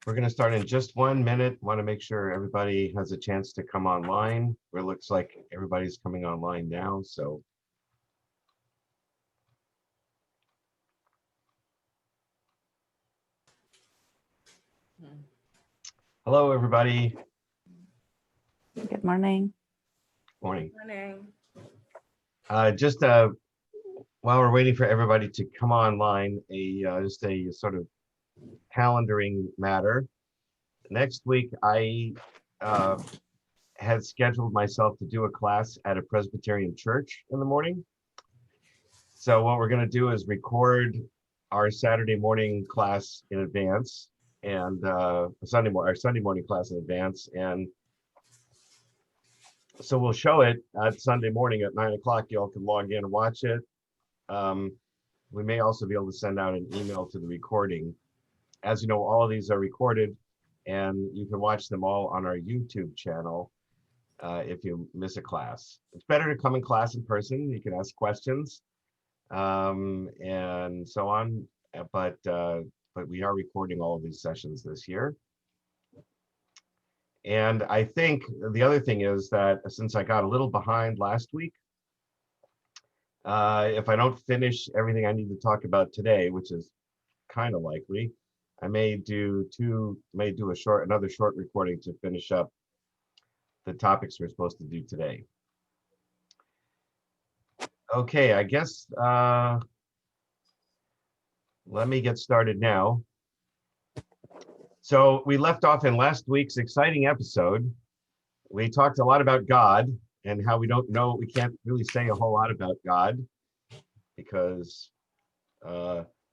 We're going to start in just 1 minute. Want to make sure everybody has a chance to come online. It looks like everybody's coming online now. So hello, everybody. Good morning. Morning. Morning. Just while we're waiting for everybody to come online, just a sort of calendaring matter. Next week, I had scheduled myself to do a class at a Presbyterian church in the morning. So what we're going to do is record our Saturday morning class in advance and our Sunday morning class in advance. And so we'll show it at Sunday morning at 9 o'clock. You all can log in and watch it. We may also be able to send out an email to the recording. As you know, all of these are recorded and you can watch them all on our YouTube channel if you miss a class. It's better to come in class in person. You can ask questions and so on. But we are recording all of these sessions this year. And I think the other thing is that since I got a little behind last week, if I don't finish everything I need to talk about today, which is kind of likely, I may do another short recording to finish up the topics we're supposed to do today. Okay, I guess let me get started now. So we left off in last week's exciting episode. We talked a lot about God and how we can't really say a whole lot about God because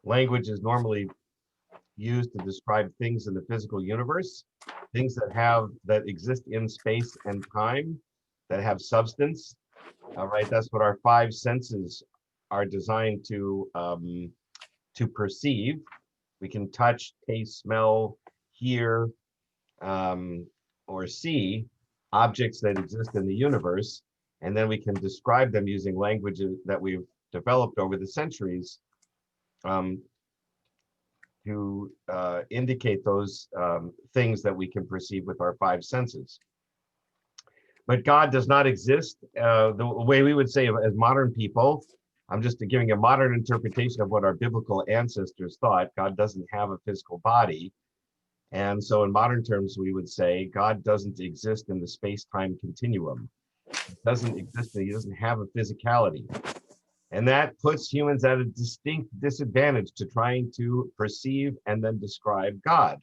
language is normally used to describe things in the physical universe, things that exist in space and time, that have substance. All right, that's what our five senses are designed to perceive. We can touch, taste, smell, hear, or see objects that exist in the universe, and then we can describe them using languages that we've developed over the centuries to indicate those things that we can perceive with our five senses. But God does not exist the way we would say as modern people. I'm just giving a modern interpretation of what our biblical ancestors thought. God doesn't have a physical body. And so in modern terms, we would say God doesn't exist in the space-time continuum. He doesn't have a physicality. And that puts humans at a distinct disadvantage to trying to perceive and then describe God,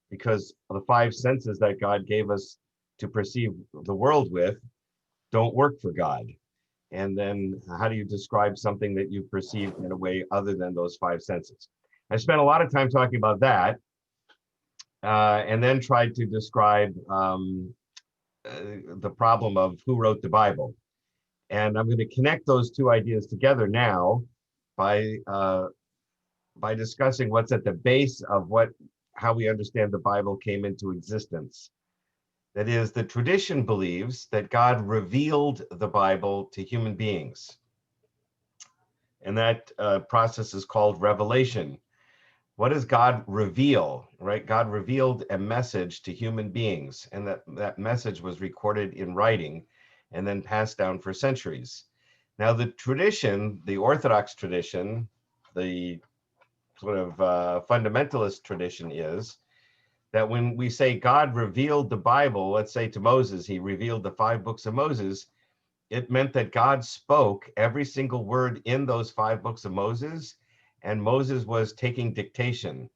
because the five senses that God gave us to perceive the world with don't work for God. And then how do you describe something that you perceive in a way other than those five senses? I spent a lot of time talking about that and then tried to describe the problem of who wrote the Bible. And I'm going to connect those two ideas together now by discussing what's at the base of how we understand the Bible came into existence. That is, the tradition believes that God revealed the Bible to human beings. And that process is called revelation. What does God reveal, right? God revealed a message to human beings, and that message was recorded in writing and then passed down for centuries. Now, the tradition, the Orthodox tradition, the sort of fundamentalist tradition is that when we say God revealed the Bible, let's say to Moses, he revealed the 5 books of Moses, it meant that God spoke every single word in those 5 books of Moses, and Moses was taking dictation,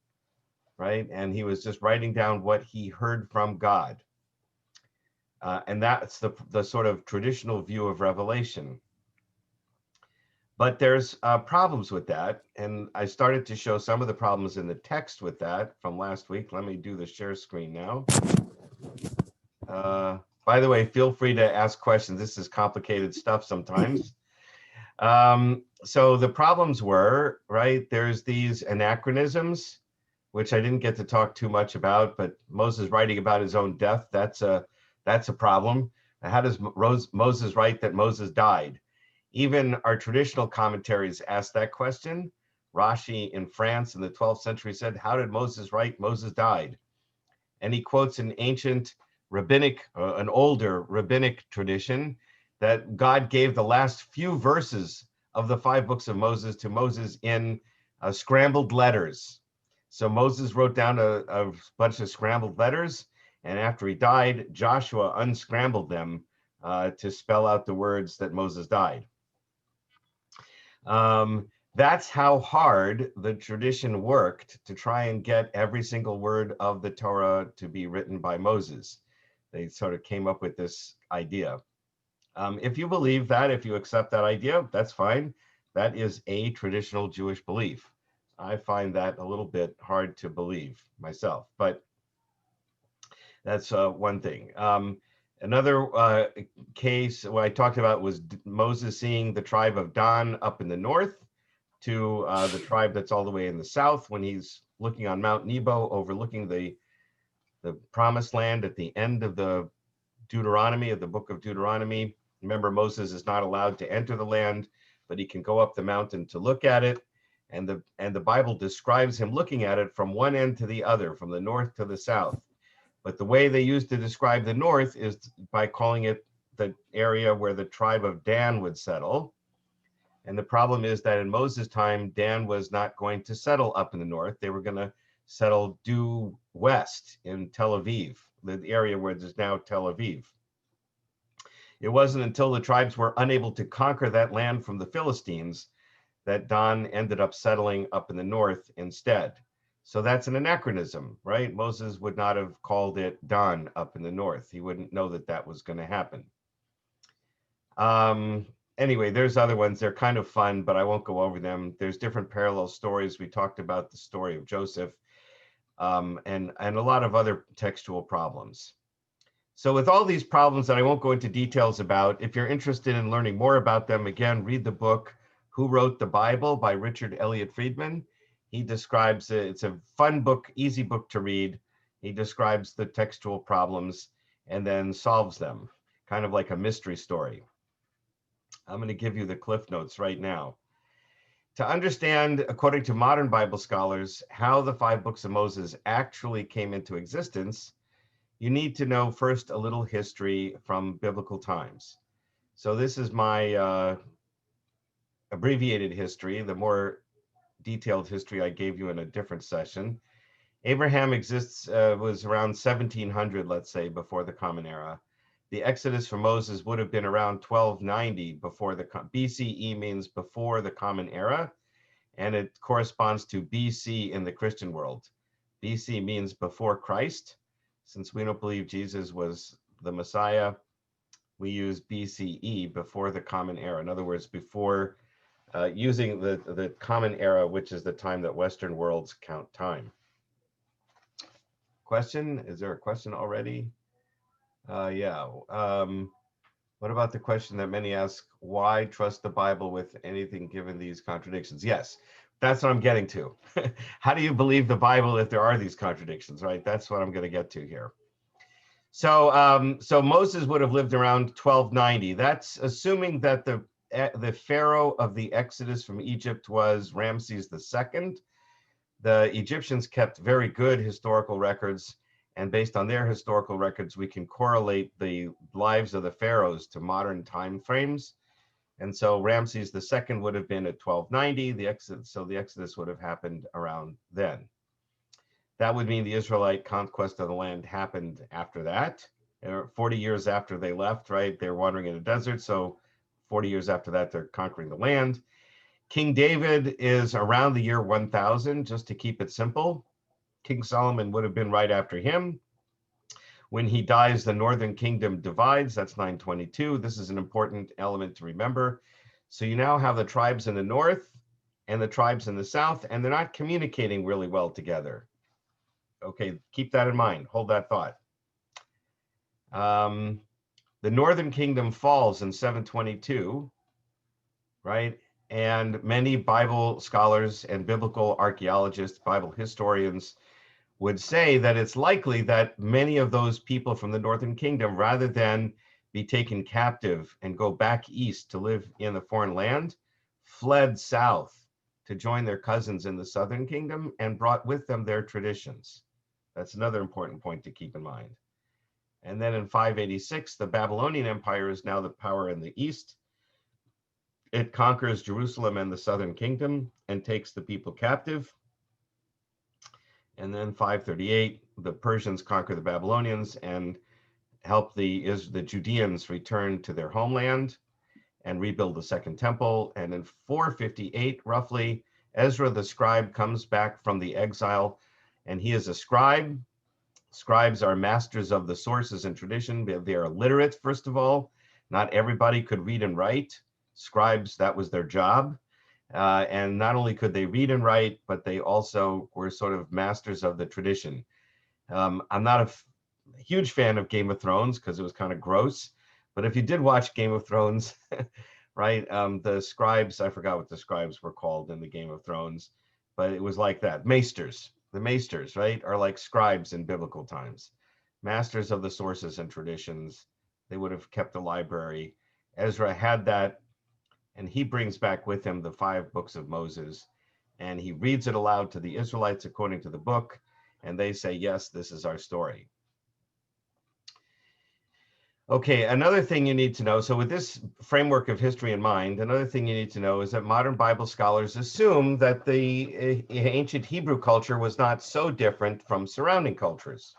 right? And he was just writing down what he heard from God. And that's the sort of traditional view of revelation. But there's problems with that. And I started to show some of the problems in the text with that from last week. Let me do the share screen now. By the way, feel free to ask questions. This is complicated stuff sometimes. So the problems were, right, there's these anachronisms, which I didn't get to talk too much about, but Moses writing about his own death, that's a problem. How does Moses write that Moses died? Even our traditional commentaries ask that question. Rashi in France in the 12th century said, how did Moses write Moses died? And he quotes an ancient rabbinic, an older rabbinic tradition that God gave the last few verses of the 5 books of Moses to Moses in scrambled letters. So Moses wrote down a bunch of scrambled letters, and after he died, Joshua unscrambled them to spell out the words that Moses died. That's how hard the tradition worked to try and get every single word of the Torah to be written by Moses. They sort of came up with this idea. If you believe that, if you accept that idea, that's fine. That is a traditional Jewish belief. I find that a little bit hard to believe myself, but that's one thing. Another case what I talked about was Moses seeing the tribe of Dan up in the north to the tribe that's all the way in the south when he's looking on Mount Nebo overlooking the promised land at the end of the Deuteronomy, of the book of Deuteronomy. Remember, Moses is not allowed to enter the land, but he can go up the mountain to look at it. And the Bible describes him looking at it from one end to the other, from the north to the south. But the way they used to describe the north is by calling it the area where the tribe of Dan would settle. And the problem is that in Moses' time, Dan was not going to settle up in the north. They were going to settle due west in Tel Aviv, the area where there's now Tel Aviv. It wasn't until the tribes were unable to conquer that land from the Philistines that Dan ended up settling up in the north instead. So that's an anachronism, right? Moses would not have called it Dan up in the north. He wouldn't know that that was going to happen. Anyway, there's other ones. They're kind of fun, but I won't go over them. There's different parallel stories. We talked about the story of Joseph and a lot of other textual problems. So with all these problems that I won't go into details about, if you're interested in learning more about them, again, read the book, Who Wrote the Bible by Richard Elliott Friedman. He describes it. It's a fun book, easy book to read. He describes the textual problems and then solves them, kind of like a mystery story. I'm going to give you the Cliff Notes right now. To understand, according to modern Bible scholars, how the 5 books of Moses actually came into existence, you need to know first a little history from biblical times. So this is my abbreviated history. The more detailed history I gave you in a different session. Abraham was around 1700, let's say, before the Common Era. The Exodus for Moses would have been around 1290 before the BCE means before the Common Era, and it corresponds to BC in the Christian world. BC means before Christ. Since we don't believe Jesus was the Messiah, we use BCE, before the Common Era. In other words, before using the Common Era, which is the time that Western worlds count time. Question? Is there a question already? Yeah. What about the question that many ask, why trust the Bible with anything given these contradictions? Yes, that's what I'm getting to. How do you believe the Bible if there are these contradictions, right? That's what I'm going to get to here. So, so Moses would have lived around 1290. That's assuming that the Pharaoh of the Exodus from Egypt was Ramses II. The Egyptians kept very good historical records, and based on their historical records, we can correlate the lives of the pharaohs to modern time frames. And so Ramses II would have been at 1290, so the Exodus would have happened around then. That would mean the Israelite conquest of the land happened after that. 40 years after they left, right? They're wandering in the desert, so 40 years after that, they're conquering the land. King David is around the year 1000, just to keep it simple. King Solomon would have been right after him. When he dies, the northern kingdom divides. That's 922. This is an important element to remember. So you now have the tribes in the north and the tribes in the south, and they're not communicating really well together. Okay, keep that in mind. Hold that thought. The northern kingdom falls in 722, right? And many Bible scholars and biblical archaeologists, Bible historians, would say that it's likely that many of those people from the northern kingdom, rather than be taken captive and go back east to live in a foreign land, fled south to join their cousins in the southern kingdom and brought with them their traditions. That's another important point to keep in mind. And then in 586, the Babylonian Empire is now the power in the east. It conquers Jerusalem and the southern kingdom and takes the people captive. And then 538, the Persians conquer the Babylonians and help the Judeans return to their homeland and rebuild the second temple. And in 458, roughly, Ezra the scribe comes back from the exile, and he is a scribe. Scribes are masters of the sources and tradition. They are literate, first of all. Not everybody could read and write. Scribes, that was their job. And not only could they read and write, but they also were sort of masters of the tradition. I'm not a huge fan of Game of Thrones because it was kind of gross. But if you did watch Game of Thrones, right, the scribes, I forgot what the scribes were called in the Game of Thrones, but it was like that. Maesters, the maesters, right, are like scribes in biblical times. Masters of the sources and traditions. They would have kept a library. Ezra had that, and he brings back with him the 5 books of Moses, and he reads it aloud to the Israelites according to the book, and they say, yes, this is our story. Okay, another thing you need to know, so with this framework of history in mind, another thing you need to know is that modern Bible scholars assume that the ancient Hebrew culture was not so different from surrounding cultures.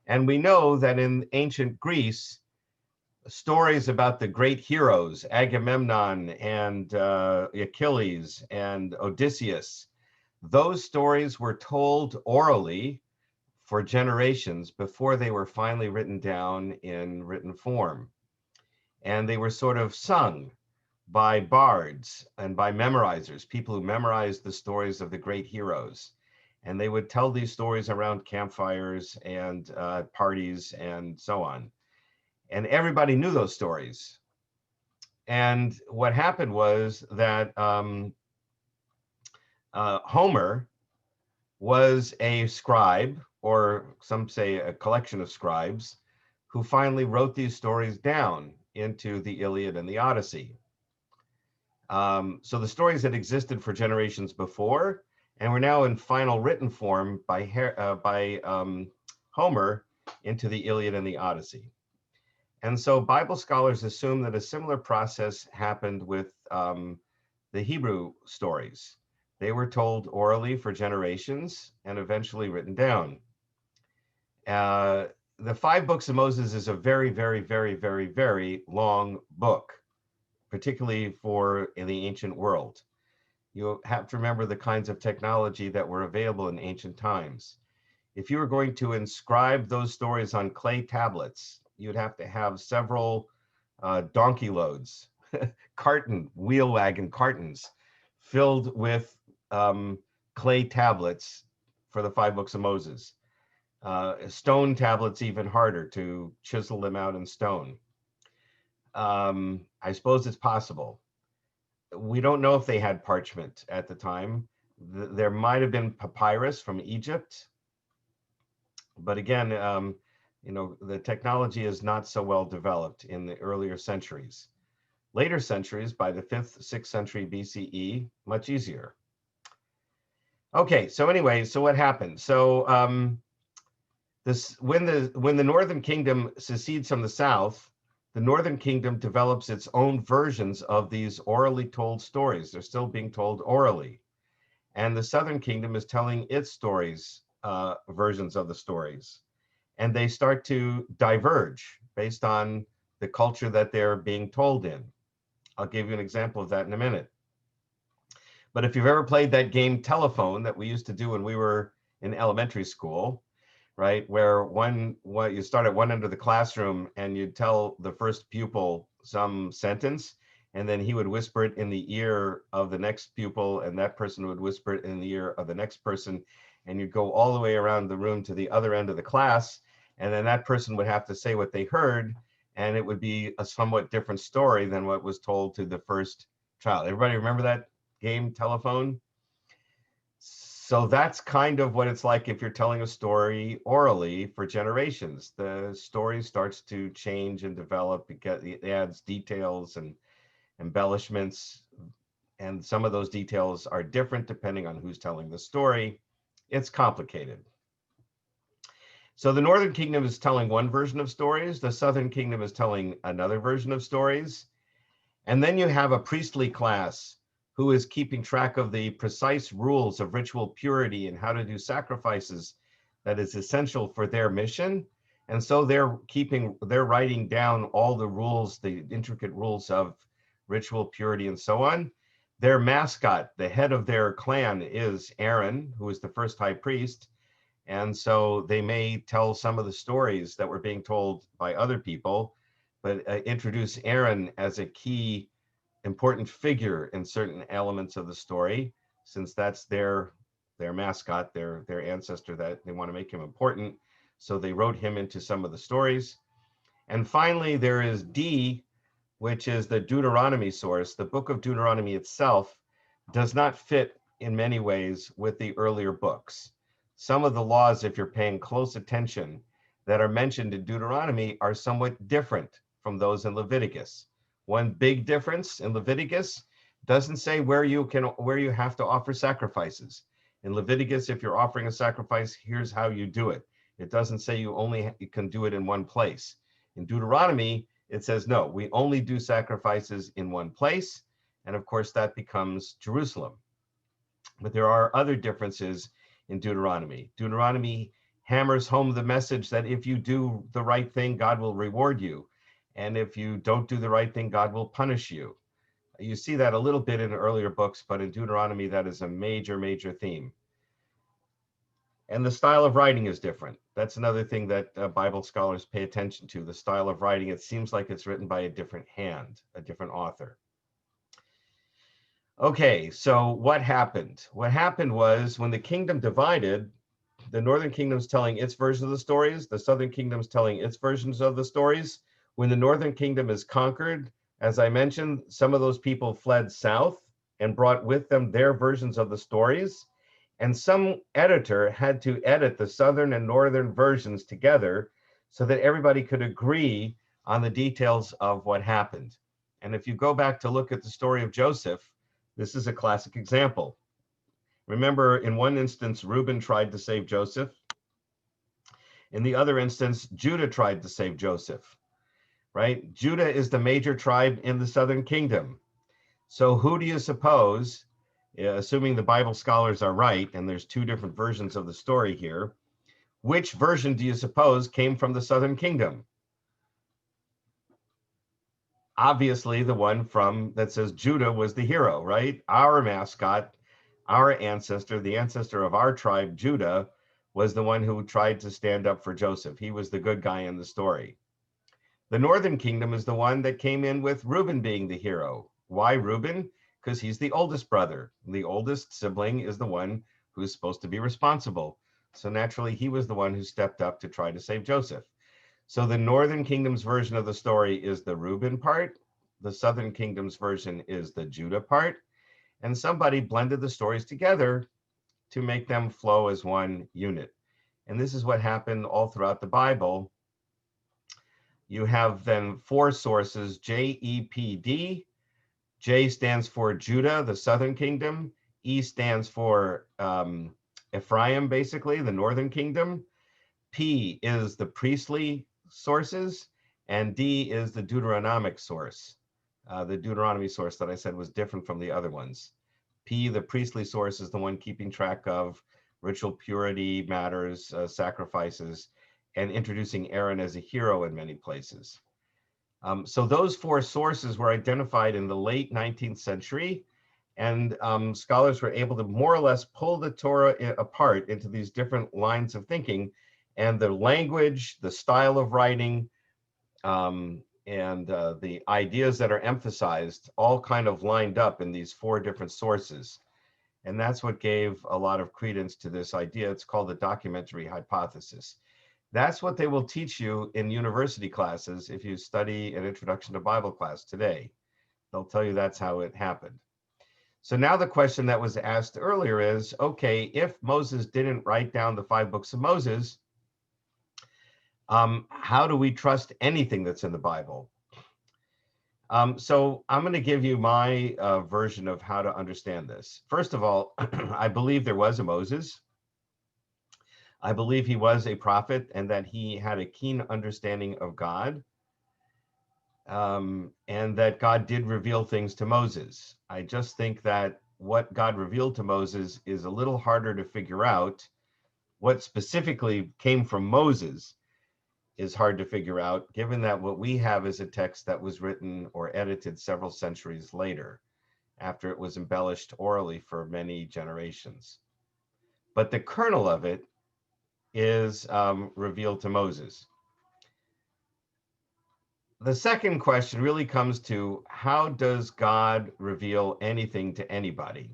And we know that in ancient Greece, stories about the great heroes, Agamemnon and Achilles and Odysseus, those stories were told orally for generations before they were finally written down in written form. And they were sort of sung by bards and by memorizers, people who memorized the stories of the great heroes. And they would tell these stories around campfires and parties and so on. And everybody knew those stories. And what happened was that Homer was a scribe, or some say a collection of scribes, who finally wrote these stories down into the Iliad and the Odyssey. So the stories had existed for generations before, and were now in final written form by Homer into the Iliad and the Odyssey. And so Bible scholars assume that a similar process happened with the Hebrew stories. They were told orally for generations and eventually written down. The 5 books of Moses is a very, very, very, very, very long book, particularly for in the ancient world. You have to remember the kinds of technology that were available in ancient times. If you were going to inscribe those stories on clay tablets, you'd have to have several donkey loads, wheel wagon cartons filled with clay tablets for the 5 books of Moses. Stone tablets even harder to chisel them out in stone. I suppose it's possible. We don't know if they had parchment at the time. There might have been papyrus from Egypt. But again, the technology is not so well developed in the earlier centuries. Later centuries, by the 5th, 6th century BCE, much easier. Okay, so anyway, so what happened? So when the Northern Kingdom secedes from the South, the Northern Kingdom develops its own versions of these orally told stories. They're still being told orally. And the Southern Kingdom is telling its stories, versions of the stories. And they start to diverge based on the culture that they're being told in. I'll give you an example of that in a minute. But if you've ever played that game Telephone that we used to do when we were in elementary school, right, where you start at one end of the classroom and you'd tell the first pupil some sentence, and then he would whisper it in the ear of the next pupil, and that person would whisper it in the ear of the next person, and you'd go all the way around the room to the other end of the class, and then that person would have to say what they heard, and it would be a somewhat different story than what was told to the first child. Everybody remember that game, Telephone? So that's kind of what it's like if you're telling a story orally for generations. The story starts to change and develop because it adds details and embellishments, and some of those details are different depending on who's telling the story. It's complicated. So the Northern Kingdom is telling one version of stories. The Southern Kingdom is telling another version of stories. And then you have a priestly class who is keeping track of the precise rules of ritual purity and how to do sacrifices that is essential for their mission. And so they're writing down all the rules, the intricate rules of ritual purity and so on. Their mascot, the head of their clan, is Aaron, who is the first high priest. And so they may tell some of the stories that were being told by other people, but introduce Aaron as a key important figure in certain elements of the story, since that's their mascot, their ancestor, that they want to make him important. So they wrote him into some of the stories. And finally, there is D, which is the Deuteronomy source. The book of Deuteronomy itself does not fit in many ways with the earlier books. Some of the laws, if you're paying close attention, that are mentioned in Deuteronomy are somewhat different from those in Leviticus. One big difference in Leviticus doesn't say where you have to offer sacrifices. In Leviticus, if you're offering a sacrifice, here's how you do it. It doesn't say you can do it in one place. In Deuteronomy, it says, no, we only do sacrifices in one place. And of course, that becomes Jerusalem. But there are other differences in Deuteronomy. Deuteronomy hammers home the message that if you do the right thing, God will reward you. And if you don't do the right thing, God will punish you. You see that a little bit in earlier books, but in Deuteronomy, that is a major, major theme. And the style of writing is different. That's another thing that Bible scholars pay attention to. The style of writing, it seems like it's written by a different hand, a different author. Okay, so what happened? What happened was when the kingdom divided, the Northern Kingdom's telling its version of the stories, the Southern Kingdom's telling its versions of the stories. When the Northern Kingdom is conquered, as I mentioned, some of those people fled south and brought with them their versions of the stories. And some editor had to edit the Southern and Northern versions together so that everybody could agree on the details of what happened. And if you go back to look at the story of Joseph, this is a classic example. Remember, in one instance, Reuben tried to save Joseph. In the other instance, Judah tried to save Joseph, right? Judah is the major tribe in the Southern Kingdom. So who do you suppose, assuming the Bible scholars are right, and there's two different versions of the story here, which version do you suppose came from the Southern Kingdom? Obviously, the one that says Judah was the hero, right? Our mascot, our ancestor, the ancestor of our tribe, Judah, was the one who tried to stand up for Joseph. He was the good guy in the story. The Northern Kingdom is the one that came in with Reuben being the hero. Why Reuben? Because he's the oldest brother. The oldest sibling is the one who's supposed to be responsible. So naturally, he was the one who stepped up to try to save Joseph. So the Northern Kingdom's version of the story is the Reuben part. The Southern Kingdom's version is the Judah part. And somebody blended the stories together to make them flow as one unit. And this is what happened all throughout the Bible. You have then four sources, JEPD. J stands for Judah, the Southern Kingdom. E stands for Ephraim, basically, the Northern Kingdom. P is the priestly sources, and D is the Deuteronomic source. The Deuteronomy source that I said was different from the other ones. P, the priestly source, is the one keeping track of ritual purity matters, sacrifices, and introducing Aaron as a hero in many places. So those four sources were identified in the late 19th century, and scholars were able to more or less pull the Torah apart into these different lines of thinking, and the language, the style of writing, and the ideas that are emphasized all kind of lined up in these four different sources. And that's what gave a lot of credence to this idea. It's called the documentary hypothesis. That's what they will teach you in university classes if you study an introduction to Bible class today. They'll tell you that's how it happened. So now the question that was asked earlier is, okay, if Moses didn't write down the 5 books of Moses, how do we trust anything that's in the Bible? So I'm going to give you my version of how to understand this. First of all, I believe there was a Moses. I believe he was a prophet and that he had a keen understanding of God, and that God did reveal things to Moses. I just think that what God revealed to Moses is a little harder to figure out. What specifically came from Moses is hard to figure out, given that what we have is a text that was written or edited several centuries later, after it was embellished orally for many generations. But the kernel of it is revealed to Moses. The second question really comes to, how does God reveal anything to anybody?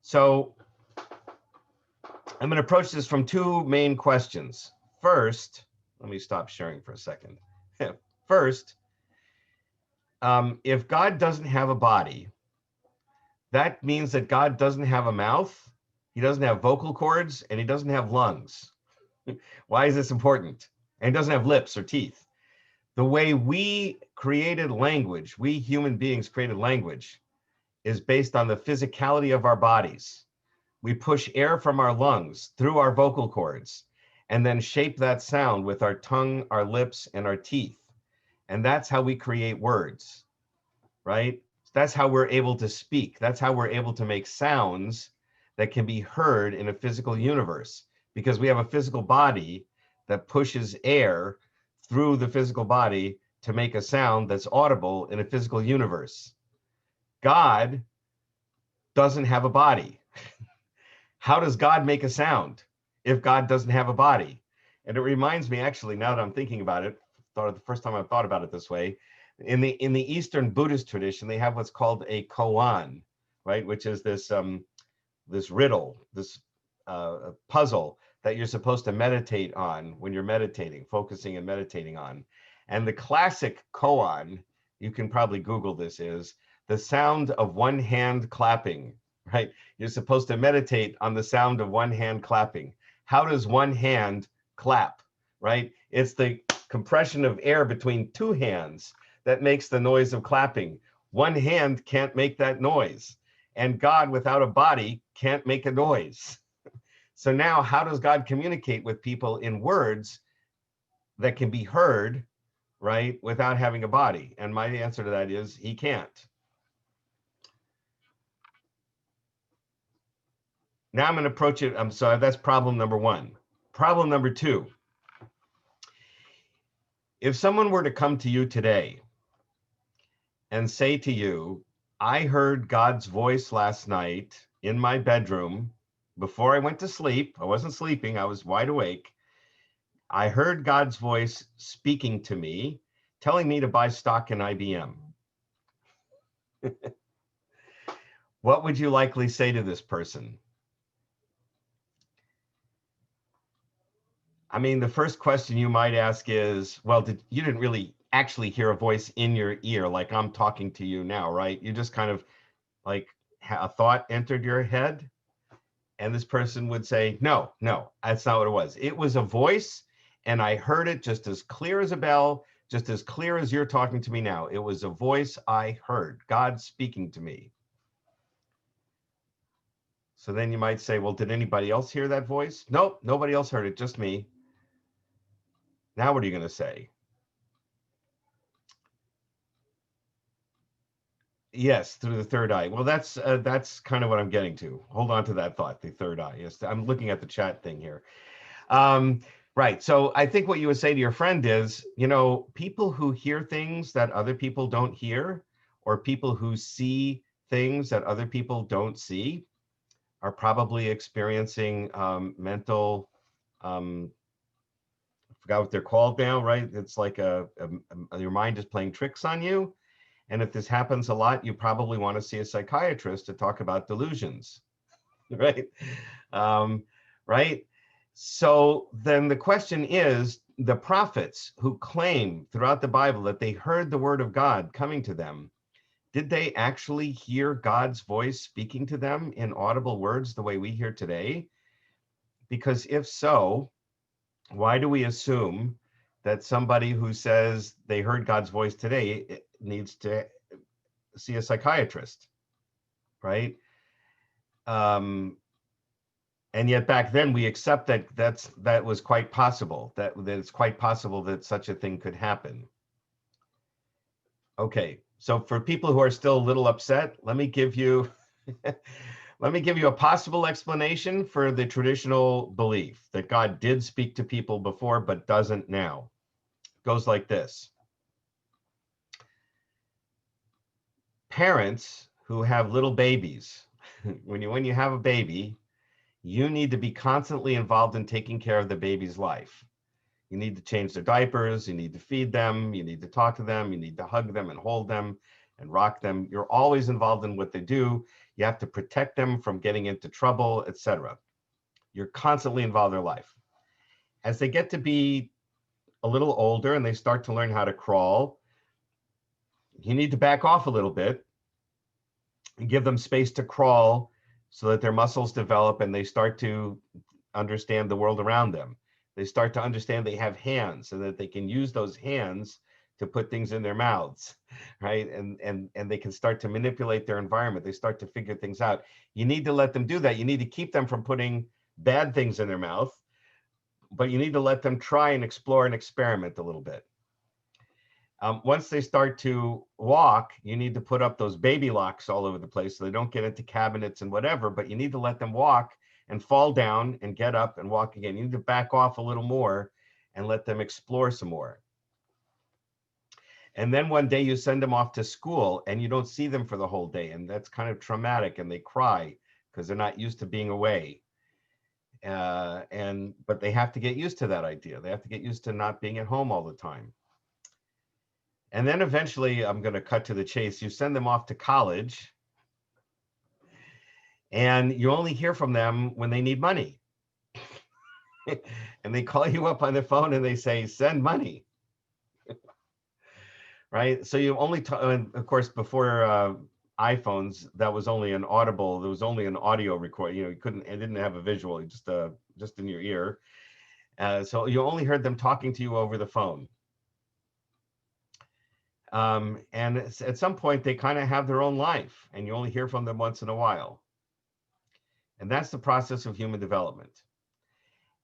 So I'm going to approach this from two main questions. First, let me stop sharing for a second. First, if God doesn't have a body, that means that God doesn't have a mouth, he doesn't have vocal cords, and he doesn't have lungs. Why is this important? And he doesn't have lips or teeth. The way we created language, we human beings created language, is based on the physicality of our bodies. We push air from our lungs through our vocal cords and then shape that sound with our tongue, our lips, and our teeth. And that's how we create words, right? That's how we're able to speak. That's how we're able to make sounds that can be heard in a physical universe, because we have a physical body that pushes air through the physical body to make a sound that's audible in a physical universe. God doesn't have a body. How does God make a sound if God doesn't have a body? And it reminds me, actually, now that I'm thinking about it, the first time I've thought about it this way, in the Eastern Buddhist tradition, they have what's called a koan, right? Which is this this riddle, this puzzle that you're supposed to meditate on when you're meditating, focusing and meditating on. And the classic koan, you can probably Google this, is the sound of one hand clapping, right? You're supposed to meditate on the sound of one hand clapping. How does one hand clap, right? It's the compression of air between two hands that makes the noise of clapping. One hand can't make that noise, and God without a body can't make a noise. So now how does God communicate with people in words that can be heard, right, without having a body? And my answer to that is he can't. Now I'm going to approach it. I'm sorry, that's problem number one. Problem number two. If someone were to come to you today and say to you, I heard God's voice last night in my bedroom before I went to sleep. I wasn't sleeping, I was wide awake. I heard God's voice speaking to me, telling me to buy stock in IBM. What would you likely say to this person? I mean, the first question you might ask is, well, you didn't really actually hear a voice in your ear like I'm talking to you now, right? You just kind of like a thought entered your head, and this person would say, no, that's not what it was. It was a voice, and I heard it just as clear as a bell, just as clear as you're talking to me now. It was a voice I heard, God speaking to me. So then you might say, well, did anybody else hear that voice? Nope, nobody else heard it, just me. Now what are you going to say? Yes, through the third eye. Well, that's kind of what I'm getting to. Hold on to that thought, the third eye. Yes, I'm looking at the chat thing here. Right. So I think what you would say to your friend is, you know, people who hear things that other people don't hear, or people who see things that other people don't see, are probably experiencing mental, I forgot what they're called now, right? It's like your mind is playing tricks on you. And if this happens a lot, you probably want to see a psychiatrist to talk about delusions, right? Right? So then the question is, the prophets who claim throughout the Bible that they heard the word of God coming to them, did they actually hear God's voice speaking to them in audible words the way we hear today? Because if so, why do we assume that somebody who says they heard God's voice today needs to see a psychiatrist, right? And yet back then we accept that that was quite possible, that it's quite possible that such a thing could happen. Okay, so for people who are still a little upset, let me give you let me give you a possible explanation for the traditional belief that God did speak to people before but doesn't now. It goes like this. Parents who have little babies, when you have a baby, you need to be constantly involved in taking care of the baby's life. You need to change their diapers, you need to feed them, you need to talk to them, you need to hug them and hold them and rock them. You're always involved in what they do. You have to protect them from getting into trouble, etc. You're constantly involved in their life. As they get to be a little older and they start to learn how to crawl, you need to back off a little bit and give them space to crawl so that their muscles develop and they start to understand the world around them. They start to understand they have hands and that they can use those hands to put things in their mouths, right? And they can start to manipulate their environment. They start to figure things out. You need to let them do that. You need to keep them from putting bad things in their mouth, but you need to let them try and explore and experiment a little bit. Once they start to walk, you need to put up those baby locks all over the place so they don't get into cabinets and whatever, but you need to let them walk and fall down and get up and walk again. You need to back off a little more and let them explore some more. And then one day you send them off to school and you don't see them for the whole day. And that's kind of traumatic and they cry because they're not used to being away. But they have to get used to that idea. They have to get used to not being at home all the time. And then eventually, I'm going to cut to the chase, you send them off to college and you only hear from them when they need money. And they call you up on the phone and they say, send money. Right? So you only, of course, before iPhones, that was only an audible, there was only an audio record. You know, it didn't have a visual, just in your ear. So you only heard them talking to you over the phone. And at some point they kind of have their own life and you only hear from them once in a while. And that's the process of human development.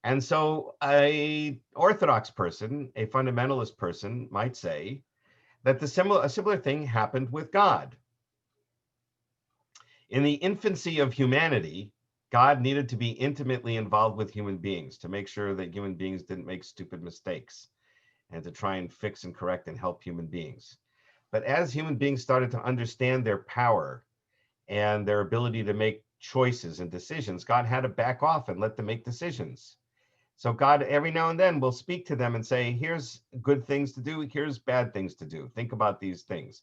And so a orthodox person, a fundamentalist person might say that a similar thing happened with God. In the infancy of humanity, God needed to be intimately involved with human beings to make sure that human beings didn't make stupid mistakes and to try and fix and correct and help human beings. But as human beings started to understand their power and their ability to make choices and decisions, God had to back off and let them make decisions. So God, every now and then, will speak to them and say, here's good things to do, here's bad things to do. Think about these things.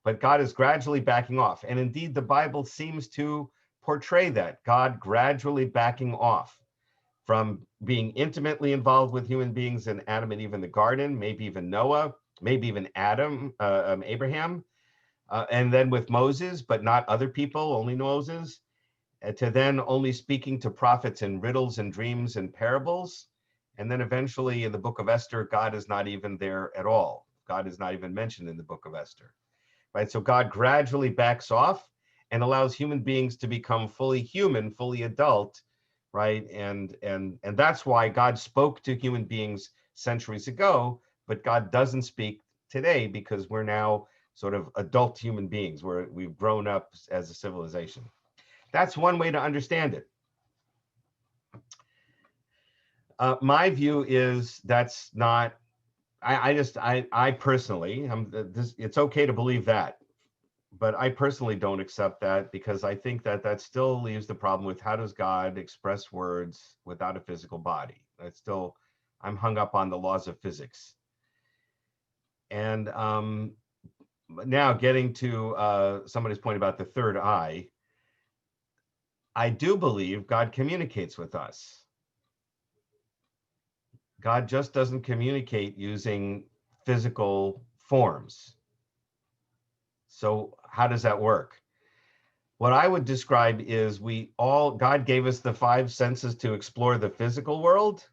But God is gradually backing off. And indeed, the Bible seems to portray that, God gradually backing off from being intimately involved with human beings in Adam and Eve in the garden, maybe even Noah, maybe even Abraham, and then with Moses, but not other people, only Moses, to then only speaking to prophets in riddles and dreams and parables. And then eventually in the book of Esther, God is not even there at all. God is not even mentioned in the book of Esther, right? So God gradually backs off and allows human beings to become fully human, fully adult, right? And that's why God spoke to human beings centuries ago, but God doesn't speak today because we're now sort of adult human beings where we've grown up as a civilization. That's one way to understand it. My view is that's not, I personally, it's okay to believe that, but I personally don't accept that because I think that still leaves the problem with how does God express words without a physical body? I'm hung up on the laws of physics. And now getting to somebody's point about the third eye, I do believe God communicates with us. God just doesn't communicate using physical forms. So how does that work? What I would describe is God gave us the 5 senses to explore the physical world.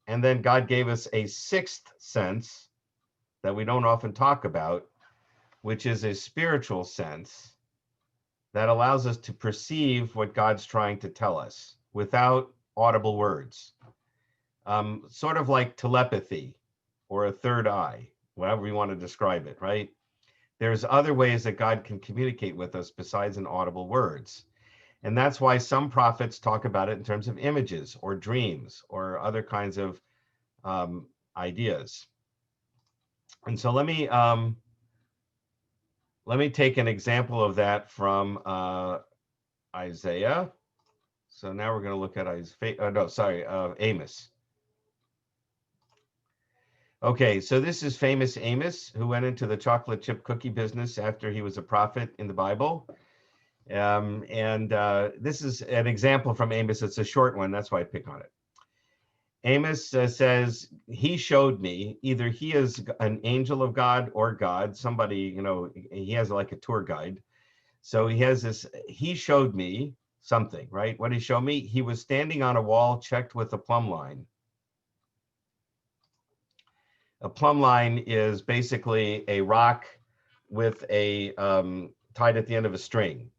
And then God gave us a 6th sense that we don't often talk about, which is a spiritual sense that allows us to perceive what God's trying to tell us. without audible words, sort of like telepathy or a third eye, whatever you want to describe it, right? There's other ways that God can communicate with us besides in audible words. And that's why some prophets talk about it in terms of images or dreams or other kinds of ideas. And so let me take an example of that from Isaiah. So now we're going to look at Amos. Okay, so this is famous Amos, who went into the chocolate chip cookie business after he was a prophet in the Bible. This is an example from Amos. It's a short one. That's why I pick on it. Amos says, he showed me, either he is an angel of God or God, somebody, he has like a tour guide. So he has this, he showed me something, right? What did he show me? He was standing on a wall checked with a plumb line. A plumb line is basically a rock with a tied at the end of a string.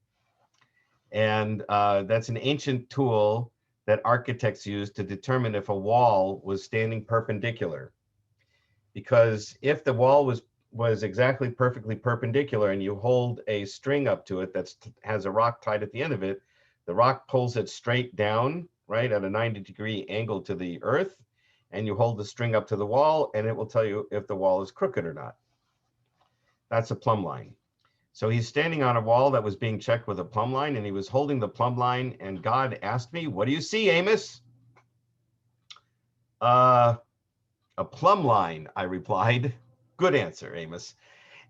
And that's an ancient tool that architects use to determine if a wall was standing perpendicular. Because if the wall was exactly perfectly perpendicular and you hold a string up to it that has a rock tied at the end of it, the rock pulls it straight down, right, at a 90-degree angle to the earth, and you hold the string up to the wall and it will tell you if the wall is crooked or not. That's a plumb line. So he's standing on a wall that was being checked with a plumb line, and he was holding the plumb line, and God asked me, what do you see, Amos? A plumb line, I replied. Good answer, Amos.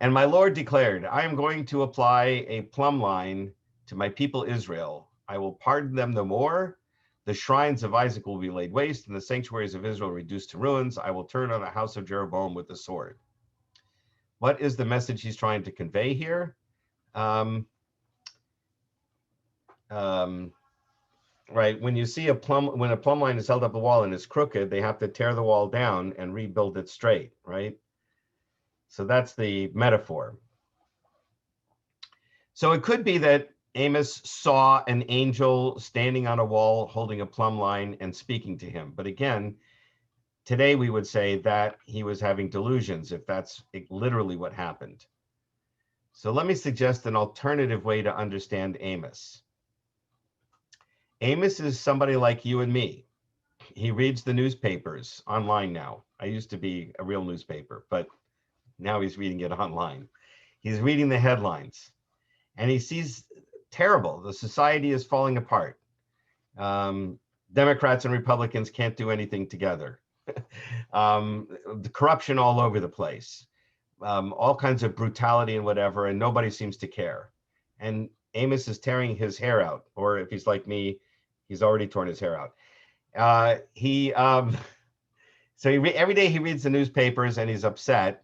And my Lord declared, I am going to apply a plumb line to my people Israel. I will pardon them no more. The shrines of Isaac will be laid waste, and the sanctuaries of Israel reduced to ruins. I will turn on the house of Jeroboam with the sword. What is the message he's trying to convey here? Right, when you see when a plumb line is held up a wall and it's crooked, they have to tear the wall down and rebuild it straight, right? So that's the metaphor. So it could be that Amos saw an angel standing on a wall holding a plumb line and speaking to him. But again, today we would say that he was having delusions, if that's literally what happened. So let me suggest an alternative way to understand Amos. Amos is somebody like you and me. He reads the newspapers online now. I used to be a real newspaper, but now he's reading it online. He's reading the headlines and he sees terrible. The society is falling apart. Democrats and Republicans can't do anything together. The corruption all over the place. All kinds of brutality and whatever, and nobody seems to care. And Amos is tearing his hair out, or if he's like me, he's already torn his hair out. Every day he reads the newspapers and he's upset,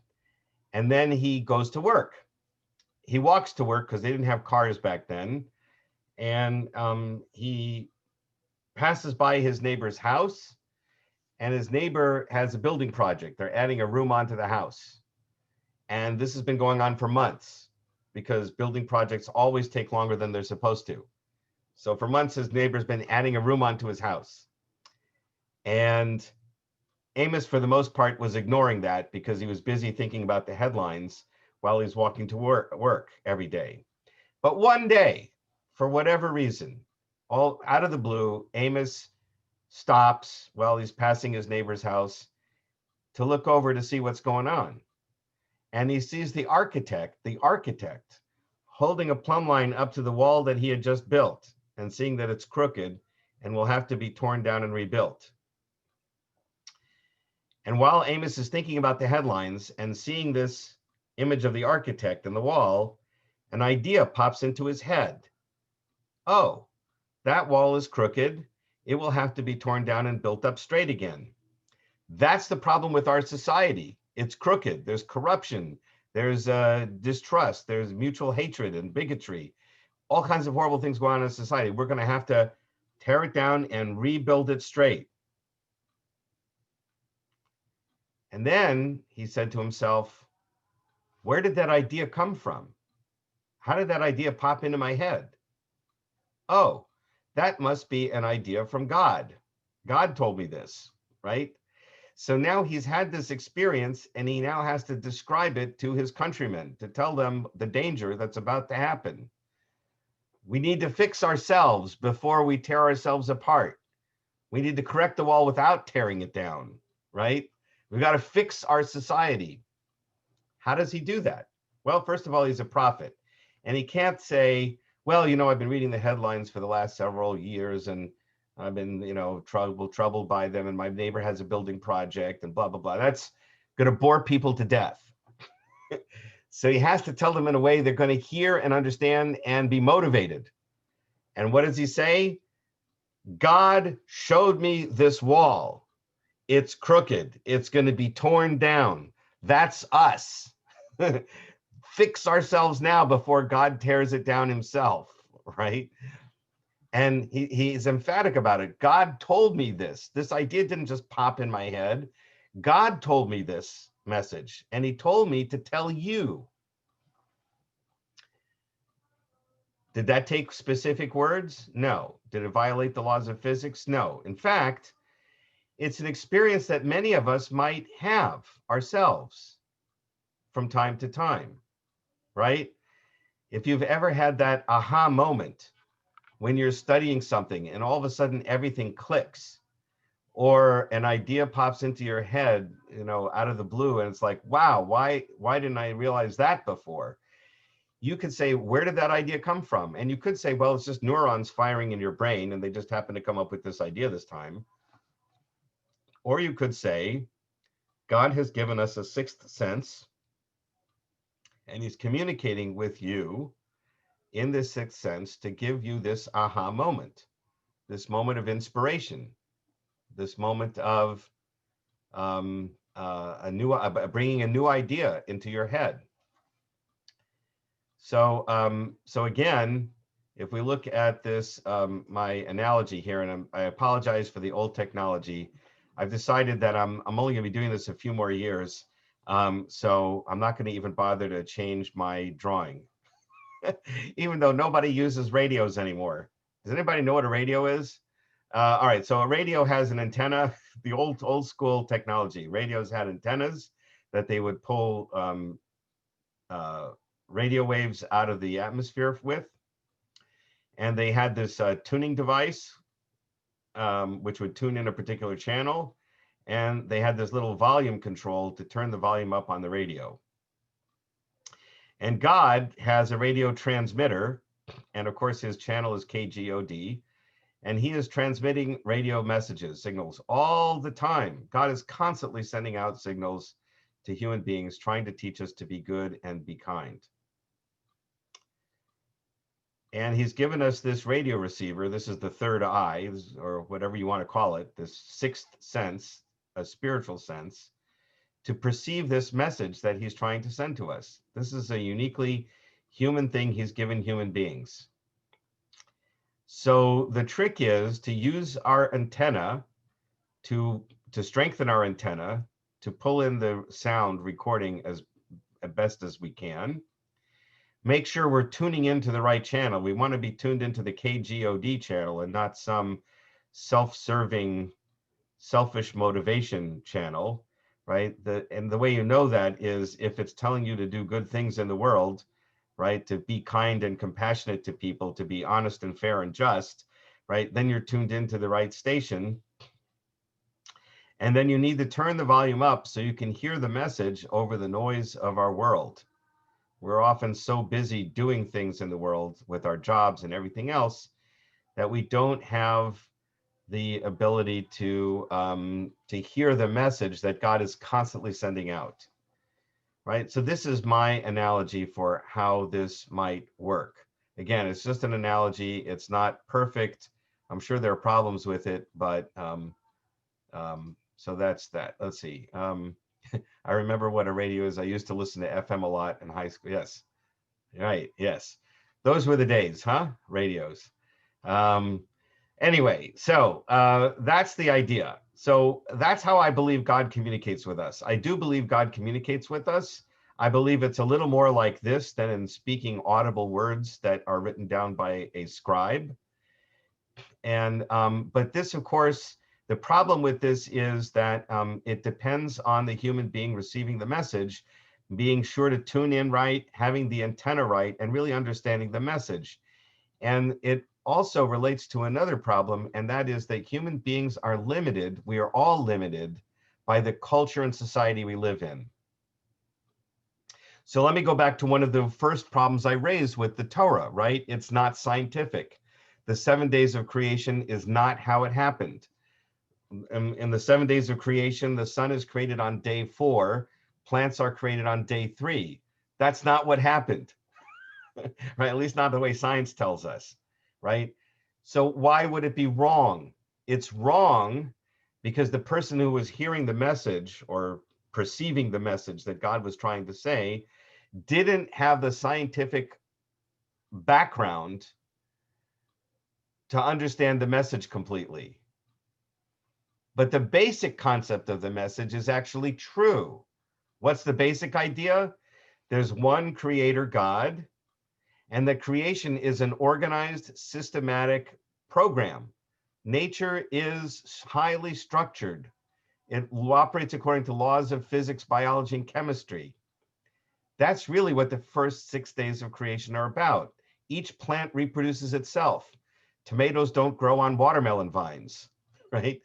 and then he goes to work. He walks to work because they didn't have cars back then, and he passes by his neighbor's house, and his neighbor has a building project. They're adding a room onto the house. And this has been going on for months because building projects always take longer than they're supposed to. So for months, his neighbor's been adding a room onto his house. And Amos, for the most part, was ignoring that because he was busy thinking about the headlines while he's walking to work every day. But one day, for whatever reason, all out of the blue, Amos stops while he's passing his neighbor's house to look over to see what's going on. And he sees the architect, holding a plumb line up to the wall that he had just built and seeing that it's crooked and will have to be torn down and rebuilt. And while Amos is thinking about the headlines and seeing this image of the architect in the wall, an idea pops into his head. Oh, that wall is crooked. It will have to be torn down and built up straight again. That's the problem with our society. It's crooked. There's corruption. There's distrust. There's mutual hatred and bigotry. All kinds of horrible things going on in society. We're going to have to tear it down and rebuild it straight. And then he said to himself, where did that idea come from? How did that idea pop into my head? Oh, That must be an idea from God. God told me this, right? So now he's had this experience and he now has to describe it to his countrymen to tell them the danger that's about to happen. We need to fix ourselves before we tear ourselves apart. We need to correct the wall without tearing it down, right? We've got to fix our society. How does he do that? Well, first of all, he's a prophet. And he can't say, well, I've been reading the headlines for the last several years and I've been, troubled by them. And my neighbor has a building project and blah, blah, blah. That's going to bore people to death. So he has to tell them in a way they're going to hear and understand and be motivated. And what does he say? God showed me this wall. It's crooked. It's going to be torn down. That's us. Fix ourselves now before God tears it down himself, right? And he's emphatic about it. God told me this. This idea didn't just pop in my head. God told me this message, and he told me to tell you. Did that take specific words? No. Did it violate the laws of physics? No. In fact, it's an experience that many of us might have ourselves from time to time, right? If you've ever had that aha moment when you're studying something and all of a sudden everything clicks, or an idea pops into your head, out of the blue, and it's like, wow, why didn't I realize that before? You could say, where did that idea come from? And you could say, well, it's just neurons firing in your brain and they just happen to come up with this idea this time. Or you could say, God has given us a sixth sense and he's communicating with you in this sixth sense to give you this aha moment, this moment of inspiration, this moment of bringing a new idea into your head. So again, if we look at this, my analogy here, and I apologize for the old technology. I've decided that I'm only going to be doing this a few more years. So I'm not going to even bother to change my drawing, even though nobody uses radios anymore. Does anybody know what a radio is? All right, so a radio has an antenna. The old school technology. Radios had antennas that they would pull radio waves out of the atmosphere with. And they had this tuning device, which would tune in a particular channel. And they had this little volume control to turn the volume up on the radio. And God has a radio transmitter. And of course, his channel is KGOD. And he is transmitting radio messages, signals all the time. God is constantly sending out signals to human beings, trying to teach us to be good and be kind. And he's given us this radio receiver. This is the third eye, or whatever you want to call it, this sixth sense, a spiritual sense, to perceive this message that he's trying to send to us. This is a uniquely human thing he's given human beings. So the trick is to use our antenna to strengthen our antenna, to pull in the sound recording as best as we can. Make sure we're tuning into the right channel. We want to be tuned into the KGOD channel and not some self-serving, selfish motivation channel, right? And the way you know that is if it's telling you to do good things in the world, right? To be kind and compassionate to people, to be honest and fair and just, right? Then you're tuned into the right station. And then you need to turn the volume up so you can hear the message over the noise of our world. We're often so busy doing things in the world with our jobs and everything else that we don't have the ability to hear the message that God is constantly sending out. Right? So this is my analogy for how this might work. Again, it's just an analogy. It's not perfect. I'm sure there are problems with it, but so that's that. Let's see. I remember what a radio is. I used to listen to FM a lot in high school. Yes. Right. Yes. Those were the days, huh? Radios. Anyway, so that's the idea. So that's how I believe God communicates with us. I do believe God communicates with us. I believe it's a little more like this than in speaking audible words that are written down by a scribe. And but this, of course, the problem with this is that it depends on the human being receiving the message, being sure to tune in right, having the antenna right, and really understanding the message. And it also relates to another problem, and that is that human beings are limited. We are all limited by the culture and society we live in. So let me go back to one of the first problems I raised with the Torah, right? It's not scientific. The 7 days of creation is not how it happened. In the 7 days of creation, the sun is created on day 4, plants are created on day 3. That's not what happened, right? At least not the way science tells us, right? So why would it be wrong? It's wrong because the person who was hearing the message or perceiving the message that God was trying to say didn't have the scientific background to understand the message completely. But the basic concept of the message is actually true. What's the basic idea? There's one creator, God, and that creation is an organized, systematic program. Nature is highly structured. It operates according to laws of physics, biology, and chemistry. That's really what the first 6 days of creation are about. Each plant reproduces itself. Tomatoes don't grow on watermelon vines, right?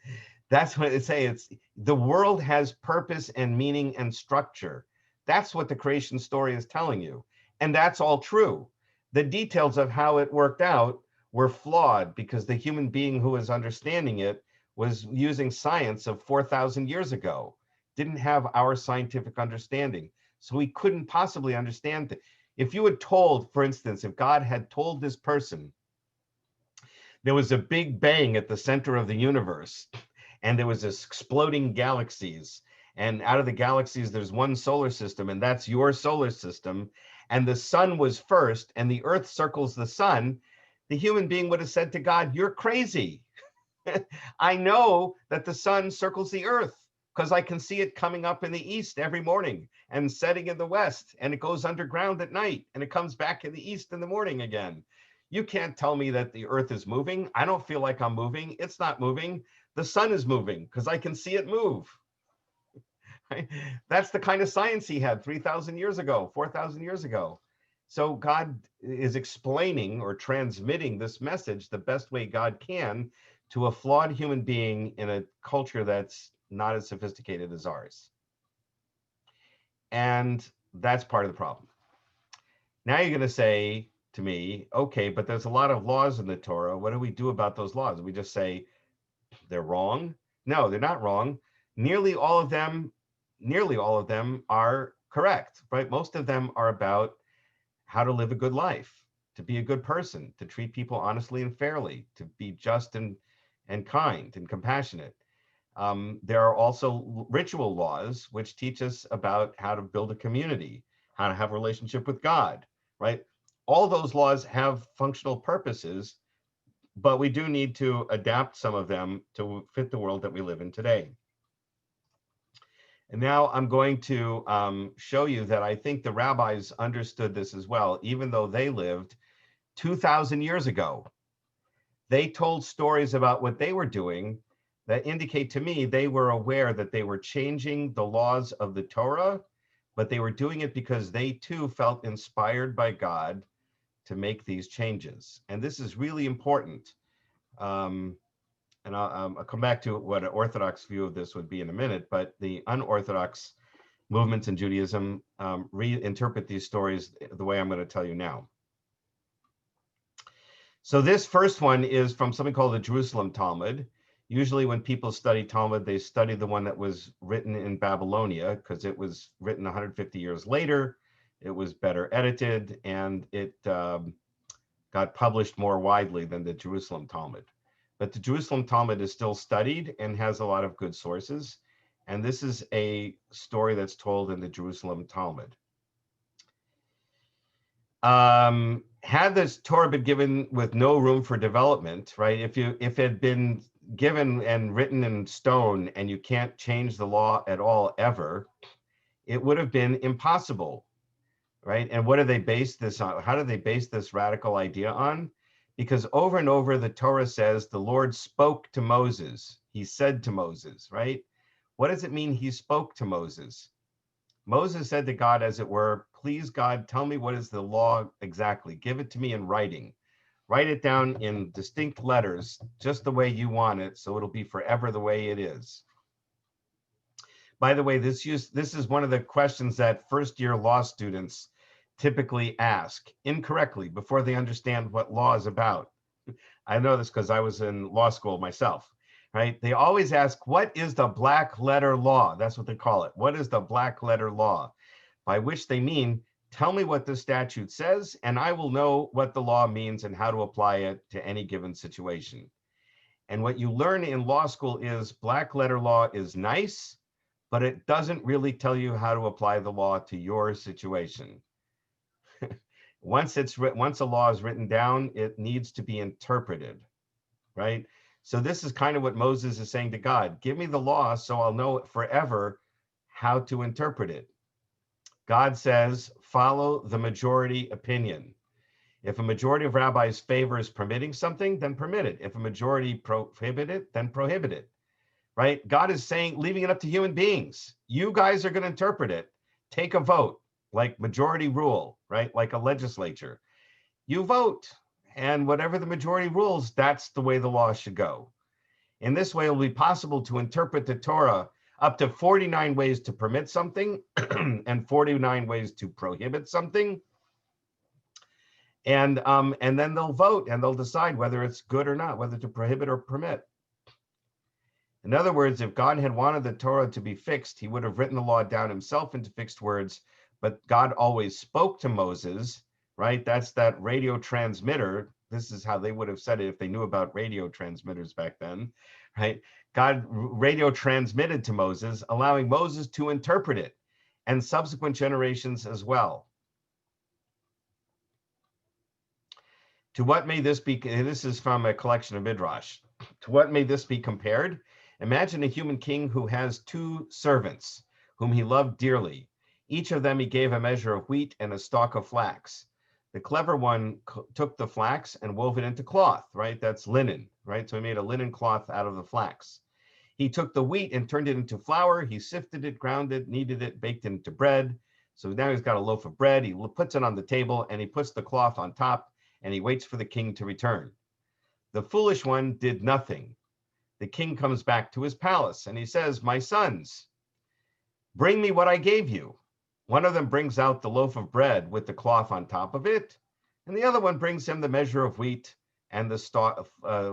That's what it say. It's the world has purpose and meaning and structure. That's what the creation story is telling you. And that's all true. The details of how it worked out were flawed because the human being who was understanding it was using science of 4,000 years ago, didn't have our scientific understanding. So we couldn't possibly understand it. If you had told, for instance, if God had told this person there was a big bang at the center of the universe, and there was this exploding galaxies, and out of the galaxies there's one solar system, and that's your solar system, and the sun was first and the earth circles the sun, the human being would have said to God, "You're crazy." I know that the sun circles the earth because I can see it coming up in the east every morning and setting in the west, and it goes underground at night and it comes back in the east in the morning again. You can't tell me that the earth is moving. I don't feel like I'm moving. It's not moving. The sun is moving because I can see it move. Right? That's the kind of science he had 3,000 years ago, 4,000 years ago. So God is explaining or transmitting this message the best way God can to a flawed human being in a culture that's not as sophisticated as ours. And that's part of the problem. Now you're going to say to me, okay, but there's a lot of laws in the Torah. What do we do about those laws? We just say they're wrong? No, they're not wrong. Nearly all of them are correct, right? Most of them are about how to live a good life, to be a good person, to treat people honestly and fairly, to be just and kind and compassionate. There are also ritual laws which teach us about how to build a community, how to have a relationship with God, right? All those laws have functional purposes, but we do need to adapt some of them to fit the world that we live in today. And now I'm going to show you that I think the rabbis understood this as well, even though they lived 2,000 years ago. They told stories about what they were doing that indicate to me they were aware that they were changing the laws of the Torah, but they were doing it because they too felt inspired by God to make these changes. And this is really important. And I'll come back to what an Orthodox view of this would be in a minute, but the unorthodox movements in Judaism reinterpret these stories the way I'm going to tell you now. So this first one is from something called the Jerusalem Talmud. Usually when people study Talmud, they study the one that was written in Babylonia because it was written 150 years later. It was better edited, and it got published more widely than the Jerusalem Talmud. But the Jerusalem Talmud is still studied and has a lot of good sources. And this is a story that's told in the Jerusalem Talmud. Had this Torah been given with no room for development, right? If it had been given and written in stone and you can't change the law at all ever, it would have been impossible, right? And what do they base this on? How do they base this radical idea on? because over and over the Torah says the Lord spoke to Moses. He said to Moses, right? What does it mean he spoke to Moses? Moses said to God, as it were, please, God, tell me what is the law exactly. Give it to me in writing. Write it down in distinct letters, just the way you want it, so it'll be forever the way it is. By the way, this is one of the questions that first-year law students typically ask incorrectly before they understand what law is about. I know this because I was in law school myself, right? They always ask, what is the black letter law? That's what they call it. What is the black letter law? By which they mean, tell me what the statute says, and I will know what the law means and how to apply it to any given situation. And what you learn in law school is black letter law is nice, but it doesn't really tell you how to apply the law to your situation. Once a law is written down, it needs to be interpreted, right? So this is kind of what Moses is saying to God. Give me the law so I'll know forever how to interpret it. God says, follow the majority opinion. If a majority of rabbis favors permitting something, then permit it. If a majority prohibit it, then prohibit it, right? God is saying, leaving it up to human beings. You guys are going to interpret it. Take a vote, like majority rule, right? Like a legislature. You vote, and whatever the majority rules, that's the way the law should go. In this way, it will be possible to interpret the Torah up to 49 ways to permit something and 49 ways to prohibit something. And then they'll vote and they'll decide whether it's good or not, whether to prohibit or permit. In other words, if God had wanted the Torah to be fixed, he would have written the law down himself into fixed words, but God always spoke to Moses, right? That's that radio transmitter. This is how they would have said it if they knew about radio transmitters back then, right? God radio transmitted to Moses, allowing Moses to interpret it, and subsequent generations as well. To what may this be, this is from a collection of Midrash. To what may this be compared? Imagine a human king who has two servants, whom he loved dearly. Each of them he gave a measure of wheat and a stalk of flax. The clever one took the flax and wove it into cloth, right? That's linen, right? So he made a linen cloth out of the flax. He took the wheat and turned it into flour. He sifted it, ground it, kneaded it, baked it into bread. So now he's got a loaf of bread. He puts it on the table and he puts the cloth on top and he waits for the king to return. The foolish one did nothing. The king comes back to his palace and he says, my sons, bring me what I gave you. One of them brings out the loaf of bread with the cloth on top of it, and the other one brings him the measure of wheat and the stalk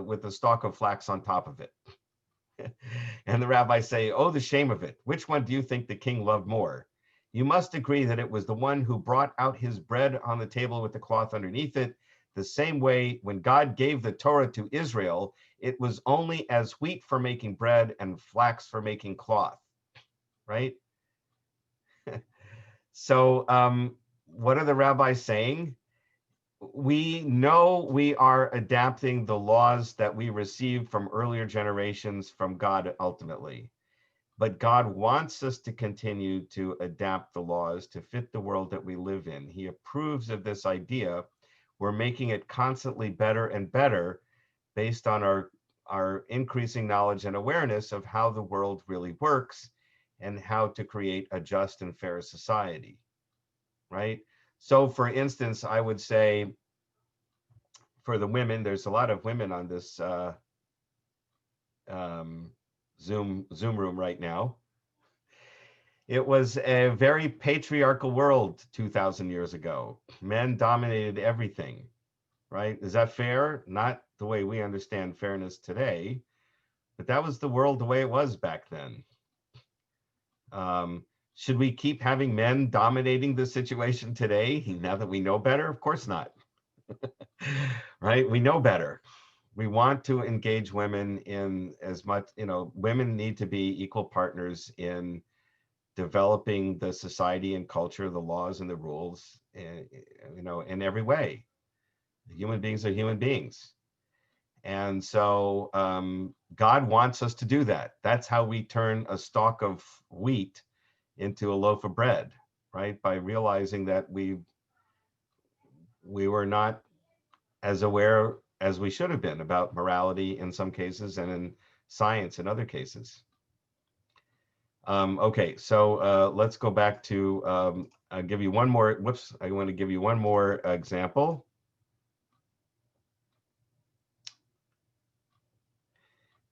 with the stalk of flax on top of it. And the rabbis say, oh, the shame of it. Which one do you think the king loved more? You must agree that it was the one who brought out his bread on the table with the cloth underneath it. The same way when God gave the Torah to Israel, it was only as wheat for making bread and flax for making cloth, right? So what are the rabbis saying? We know we are adapting the laws that we received from earlier generations from God ultimately, but God wants us to continue to adapt the laws to fit the world that we live in. He approves of this idea. We're making it constantly better and better based on our increasing knowledge and awareness of how the world really works and how to create a just and fair society, right? So for instance, I would say for the women, there's a lot of women on this Zoom room right now. It was a very patriarchal world 2,000 years ago. Men dominated everything, right? Is that fair? Not the way we understand fairness today, but that was the world the way it was back then. Should we keep having men dominating the situation today now that we know better? Of course not. Right? We know better. We want to engage women in as much, women need to be equal partners in developing the society and culture, the laws and the rules, in every way. Human beings are human beings. And so God wants us to do that. That's how we turn a stalk of wheat into a loaf of bread, right? By realizing that we were not as aware as we should have been about morality in some cases and in science in other cases. Okay, so let's go back to, I'll give you one more, whoops, I want to give you one more example.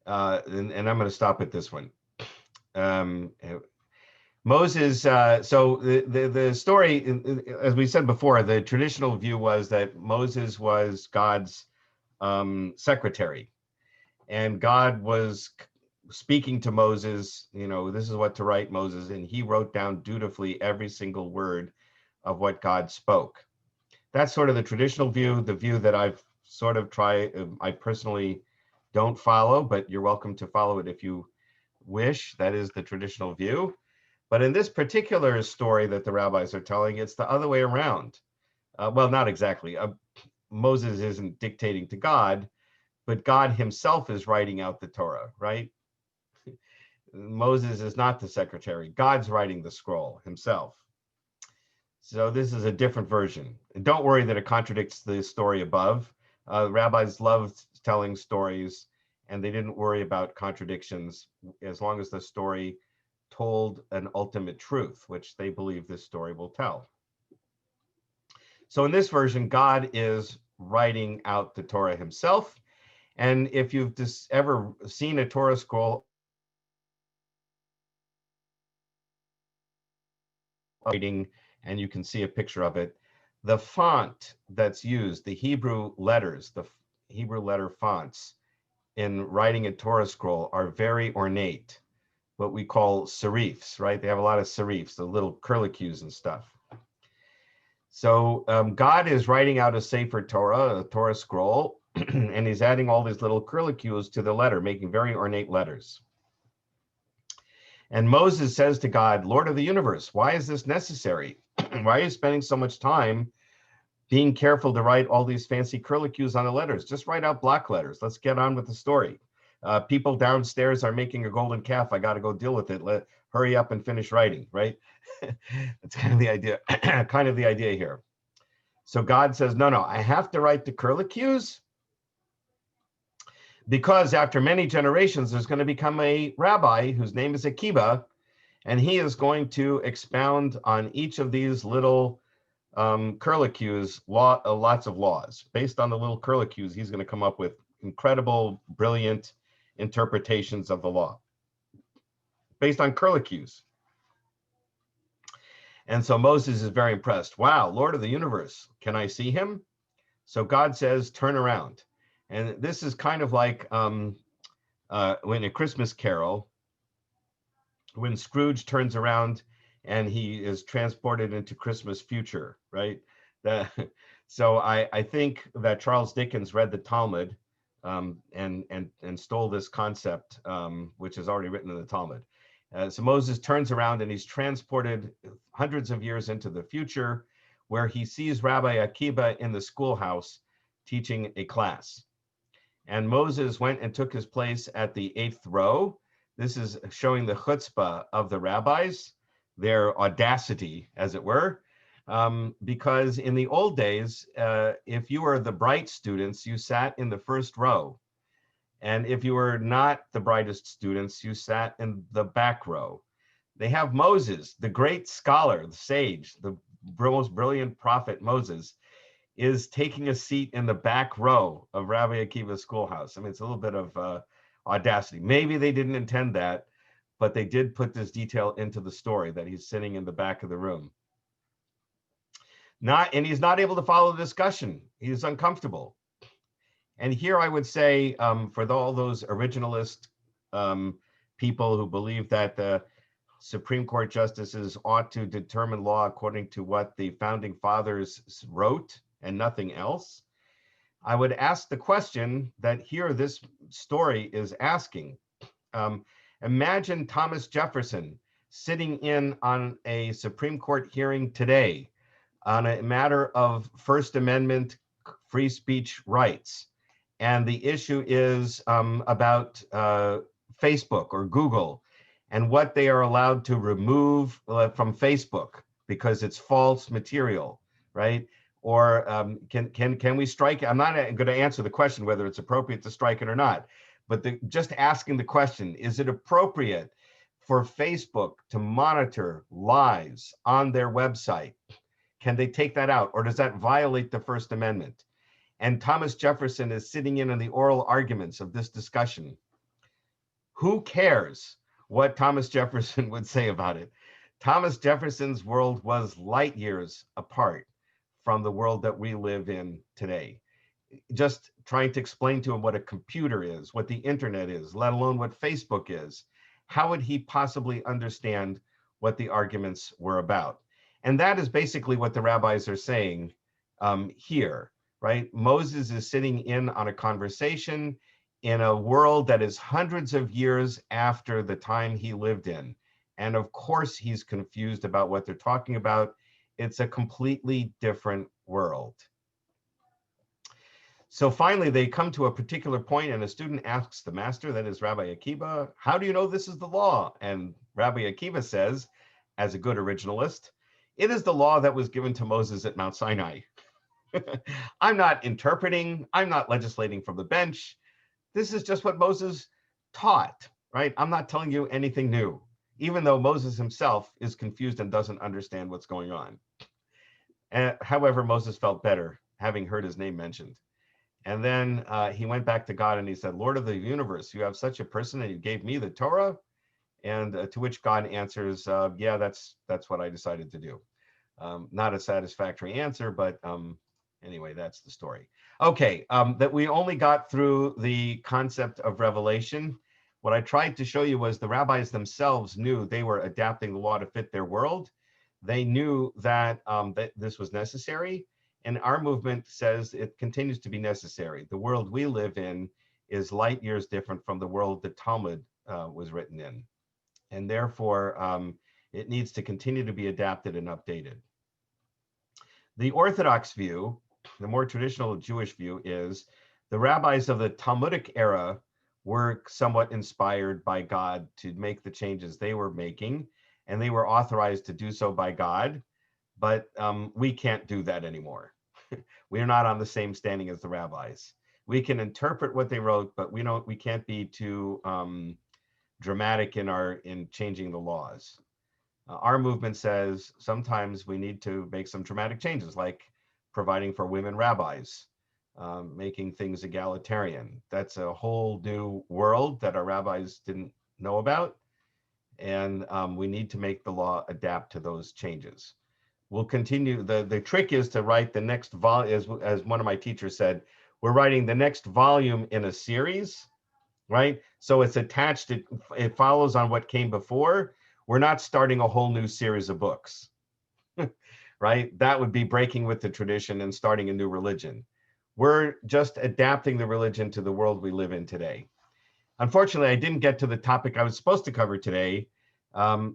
And I'm going to stop at this one. Moses, so the story, as we said before, the traditional view was that Moses was God's secretary, and God was speaking to Moses, this is what to write, Moses, and he wrote down dutifully every single word of what God spoke. That's sort of the traditional view, the view that I've sort of I personally don't follow, but you're welcome to follow it if you wish. That is the traditional view. But in this particular story that the rabbis are telling, it's the other way around. Well, not exactly. Moses isn't dictating to God, but God himself is writing out the Torah, right? Moses is not the secretary. God's writing the scroll himself. So this is a different version. And don't worry that it contradicts the story above. Rabbis loved telling stories, and they didn't worry about contradictions as long as the story told an ultimate truth, which they believe this story will tell. So in this version, God is writing out the Torah himself. And if you've ever seen a Torah scroll, writing, and you can see a picture of it, the font that's used, the Hebrew letters, the Hebrew letter fonts in writing a Torah scroll are very ornate, what we call serifs, right? They have a lot of serifs, the little curlicues and stuff. So God is writing out a Sefer Torah, a Torah scroll, and he's adding all these little curlicues to the letter, making very ornate letters. And Moses says to God, Lord of the universe, why is this necessary? Why are you spending so much time being careful to write all these fancy curlicues on the letters? Just write out block letters. Let's get on with the story. People downstairs are making a golden calf. I got to go deal with it. Hurry up and finish writing, right? That's kind of the idea, here. So God says, no, I have to write the curlicues because after many generations, there's going to become a rabbi whose name is Akiba, and he is going to expound on each of these little curlicues, lots of laws. Based on the little curlicues, he's going to come up with incredible, brilliant interpretations of the law based on curlicues. And so Moses is very impressed. Wow, Lord of the universe, can I see him? So God says, turn around. And this is kind of like when A Christmas Carol, when Scrooge turns around and he is transported into Christmas future, right? So I think that Charles Dickens read the Talmud and stole this concept, which is already written in the Talmud. So Moses turns around and he's transported hundreds of years into the future, where he sees Rabbi Akiba in the schoolhouse teaching a class. And Moses went and took his place at the 8th row. This is showing the chutzpah of the rabbis, their audacity, as it were, because in the old days, if you were the bright students, you sat in the first row. And if you were not the brightest students, you sat in the back row. They have Moses, the great scholar, the sage, the most brilliant prophet Moses, is taking a seat in the back row of Rabbi Akiva's schoolhouse. I mean, it's a little bit of audacity. Maybe they didn't intend that, but they did put this detail into the story that he's sitting in the back of the room. And he's not able to follow the discussion. He's uncomfortable. And here I would say, for all those originalist people who believe that the Supreme Court justices ought to determine law according to what the founding fathers wrote and nothing else, I would ask the question that here this story is asking. Imagine Thomas Jefferson sitting in on a Supreme Court hearing today on a matter of First Amendment free speech rights. And the issue is about Facebook or Google and what they are allowed to remove from Facebook because it's false material, right? Or can we strike? I'm not going to answer the question whether it's appropriate to strike it or not, but just asking the question, is it appropriate for Facebook to monitor lies on their website? Can they take that out, or does that violate the First Amendment? And Thomas Jefferson is sitting in on the oral arguments of this discussion. Who cares what Thomas Jefferson would say about it? Thomas Jefferson's world was light years apart from the world that we live in today. Just trying to explain to him what a computer is, what the internet is, let alone what Facebook is, how would he possibly understand what the arguments were about? And that is basically what the rabbis are saying here, right? Moses is sitting in on a conversation in a world that is hundreds of years after the time he lived in. And of course, he's confused about what they're talking about. It's a completely different world. So finally, they come to a particular point, and a student asks the master, that is Rabbi Akiva, how do you know this is the law? And Rabbi Akiva says, as a good originalist, it is the law that was given to Moses at Mount Sinai. I'm not interpreting, I'm not legislating from the bench. This is just what Moses taught, right? I'm not telling you anything new, even though Moses himself is confused and doesn't understand what's going on. However, Moses felt better having heard his name mentioned. And then he went back to God and he said, Lord of the universe, you have such a person and you gave me the Torah? And to which God answers, yeah, that's what I decided to do. Not a satisfactory answer, but anyway, that's the story. Okay, that we only got through the concept of revelation. What I tried to show you was the rabbis themselves knew they were adapting the law to fit their world. They knew that, that this was necessary. And our movement says it continues to be necessary. The world we live in is light years different from the world the Talmud was written in. And therefore, it needs to continue to be adapted and updated. The Orthodox view, the more traditional Jewish view, is the rabbis of the Talmudic era were somewhat inspired by God to make the changes they were making, and they were authorized to do so by God. But we can't do that anymore. We are not on the same standing as the rabbis. We can interpret what they wrote, but we can't be too dramatic in changing the laws. Our movement says sometimes we need to make some dramatic changes, like providing for women rabbis, making things egalitarian. That's a whole new world that our rabbis didn't know about. And we need to make the law adapt to those changes. We'll continue. The trick is to write the next volume, as one of my teachers said, we're writing the next volume in a series, right? So it's attached, it follows on what came before. We're not starting a whole new series of books, right? That would be breaking with the tradition and starting a new religion. We're just adapting the religion to the world we live in today. Unfortunately, I didn't get to the topic I was supposed to cover today.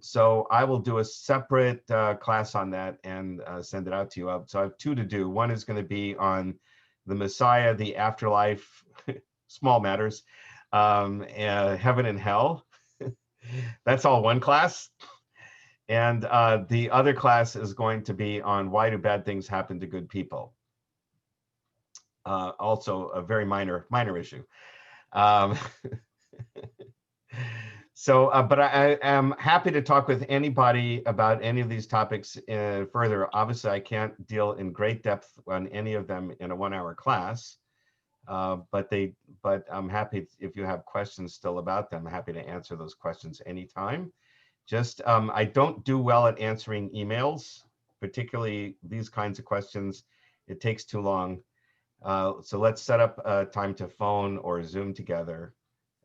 So I will do a separate class on that and send it out to you. So I have two to do. One is going to be on the Messiah, the afterlife, small matters, heaven and hell. That's all one class. And the other class is going to be on why do bad things happen to good people. Also a very minor issue. But I am happy to talk with anybody about any of these topics further. Obviously, I can't deal in great depth on any of them in a 1-hour class, but I'm happy if you have questions still about them. I'm happy to answer those questions anytime. Just, I don't do well at answering emails, particularly these kinds of questions. It takes too long. So let's set up a time to phone or Zoom together.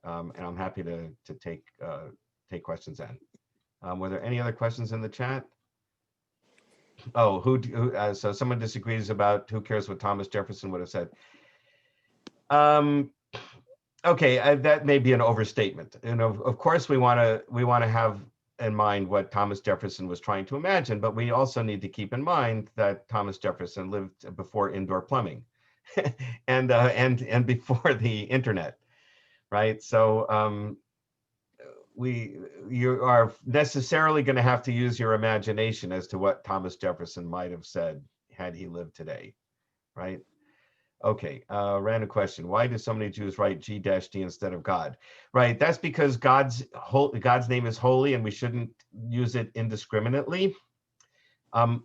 And I'm happy to take questions then. Were there any other questions in the chat? Oh, so someone disagrees about who cares what Thomas Jefferson would have said. Okay, that may be an overstatement. And of course, we want to have in mind what Thomas Jefferson was trying to imagine, but we also need to keep in mind that Thomas Jefferson lived before indoor plumbing, and before the internet. Right, so you are necessarily going to have to use your imagination as to what Thomas Jefferson might have said had he lived today, right? Okay, random question. Why do so many Jews write G-D instead of God? Right, that's because God's name is holy and we shouldn't use it indiscriminately.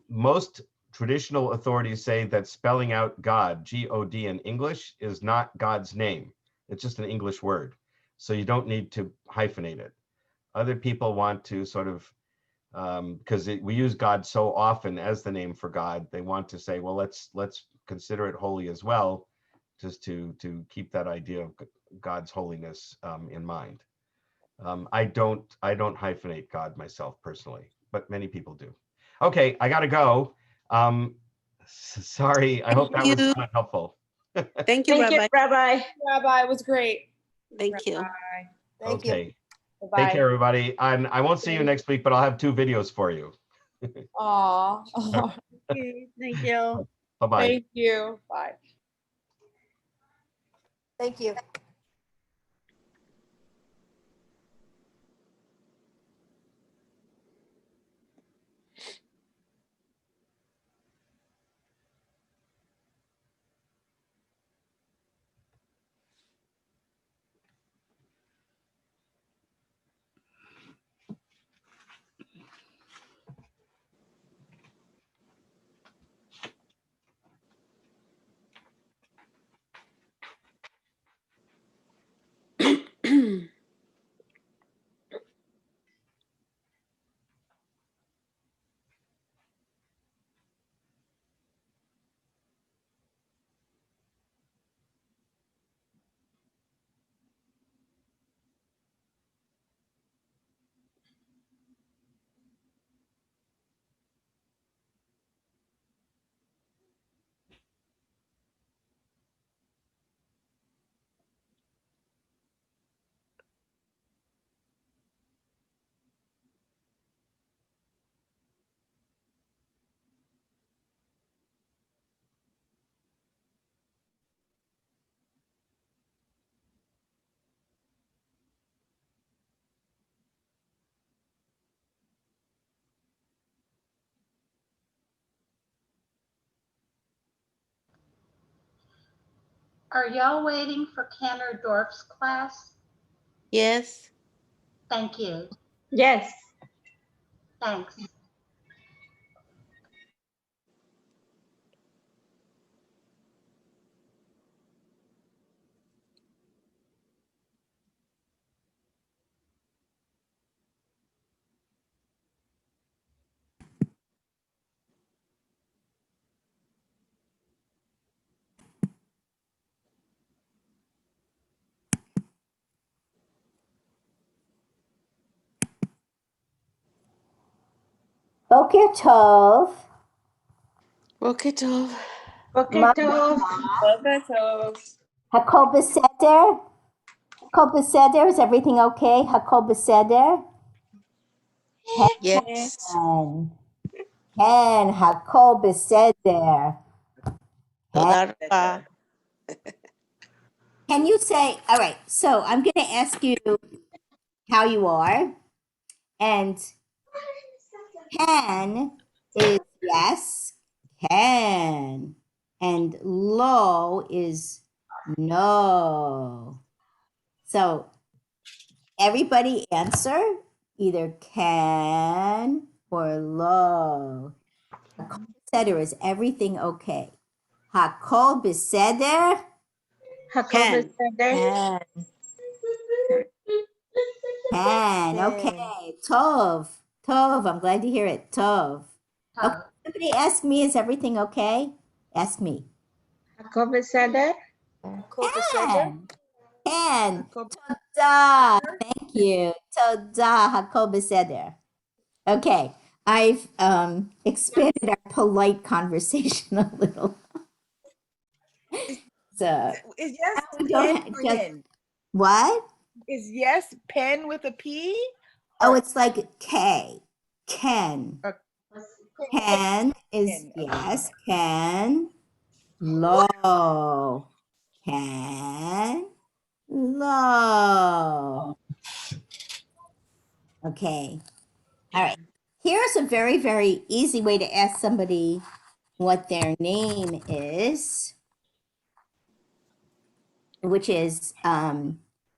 Most traditional authorities say that spelling out God, G-O-D in English, is not God's name. It's just an English word. So you don't need to hyphenate it. Other people want to sort of, because we use God so often as the name for God, they want to say, well, let's consider it holy as well, just to keep that idea of God's holiness in mind. I don't hyphenate God myself personally, but many people do. Okay, I gotta go. Sorry, I hope that was helpful. Thank you, Thank you, Rabbi. Rabbi. Rabbi, it was great. Thank you. Thank Okay, you. take care, everybody. And I won't see you next week, but I'll have 2 videos for you. Aw. Thank you. Bye-bye. Thank you. Bye. Thank you. Are y'all waiting for Cantor Dorf's class? Yes. Thank you. Yes. Thanks. Boker Tov. Okay, Tov. Okay, Tov. Hakol Beseder. Hakol Beseder. Is everything okay? Hakol Beseder. Yes. Ken. Hakol Beseder. Toda rabba. Can you say, all right, so I'm going to ask you how you are. And can is yes, can. And lo is no. So everybody answer either can or lo. Hakol beseder, is everything okay? Hakol beseder? Hakol Can. Beseder. Can. Okay. Tov. Tov. I'm glad to hear it. Tov. Okay. Somebody ask me, is everything okay? Ask me. Hakol Beseder. Can. Can. Toda. Thank you. Toda. Hakol beseder. Okay. I've expanded our polite conversation a little. So Is yes we don't pen or just pen? what? Is yes pen with a P? Oh, it's like K. Ken. Can is Ken, okay. yes. Can. Low. Can. Low. Okay. All right. Here's a very, very easy way to ask somebody what their name is, which is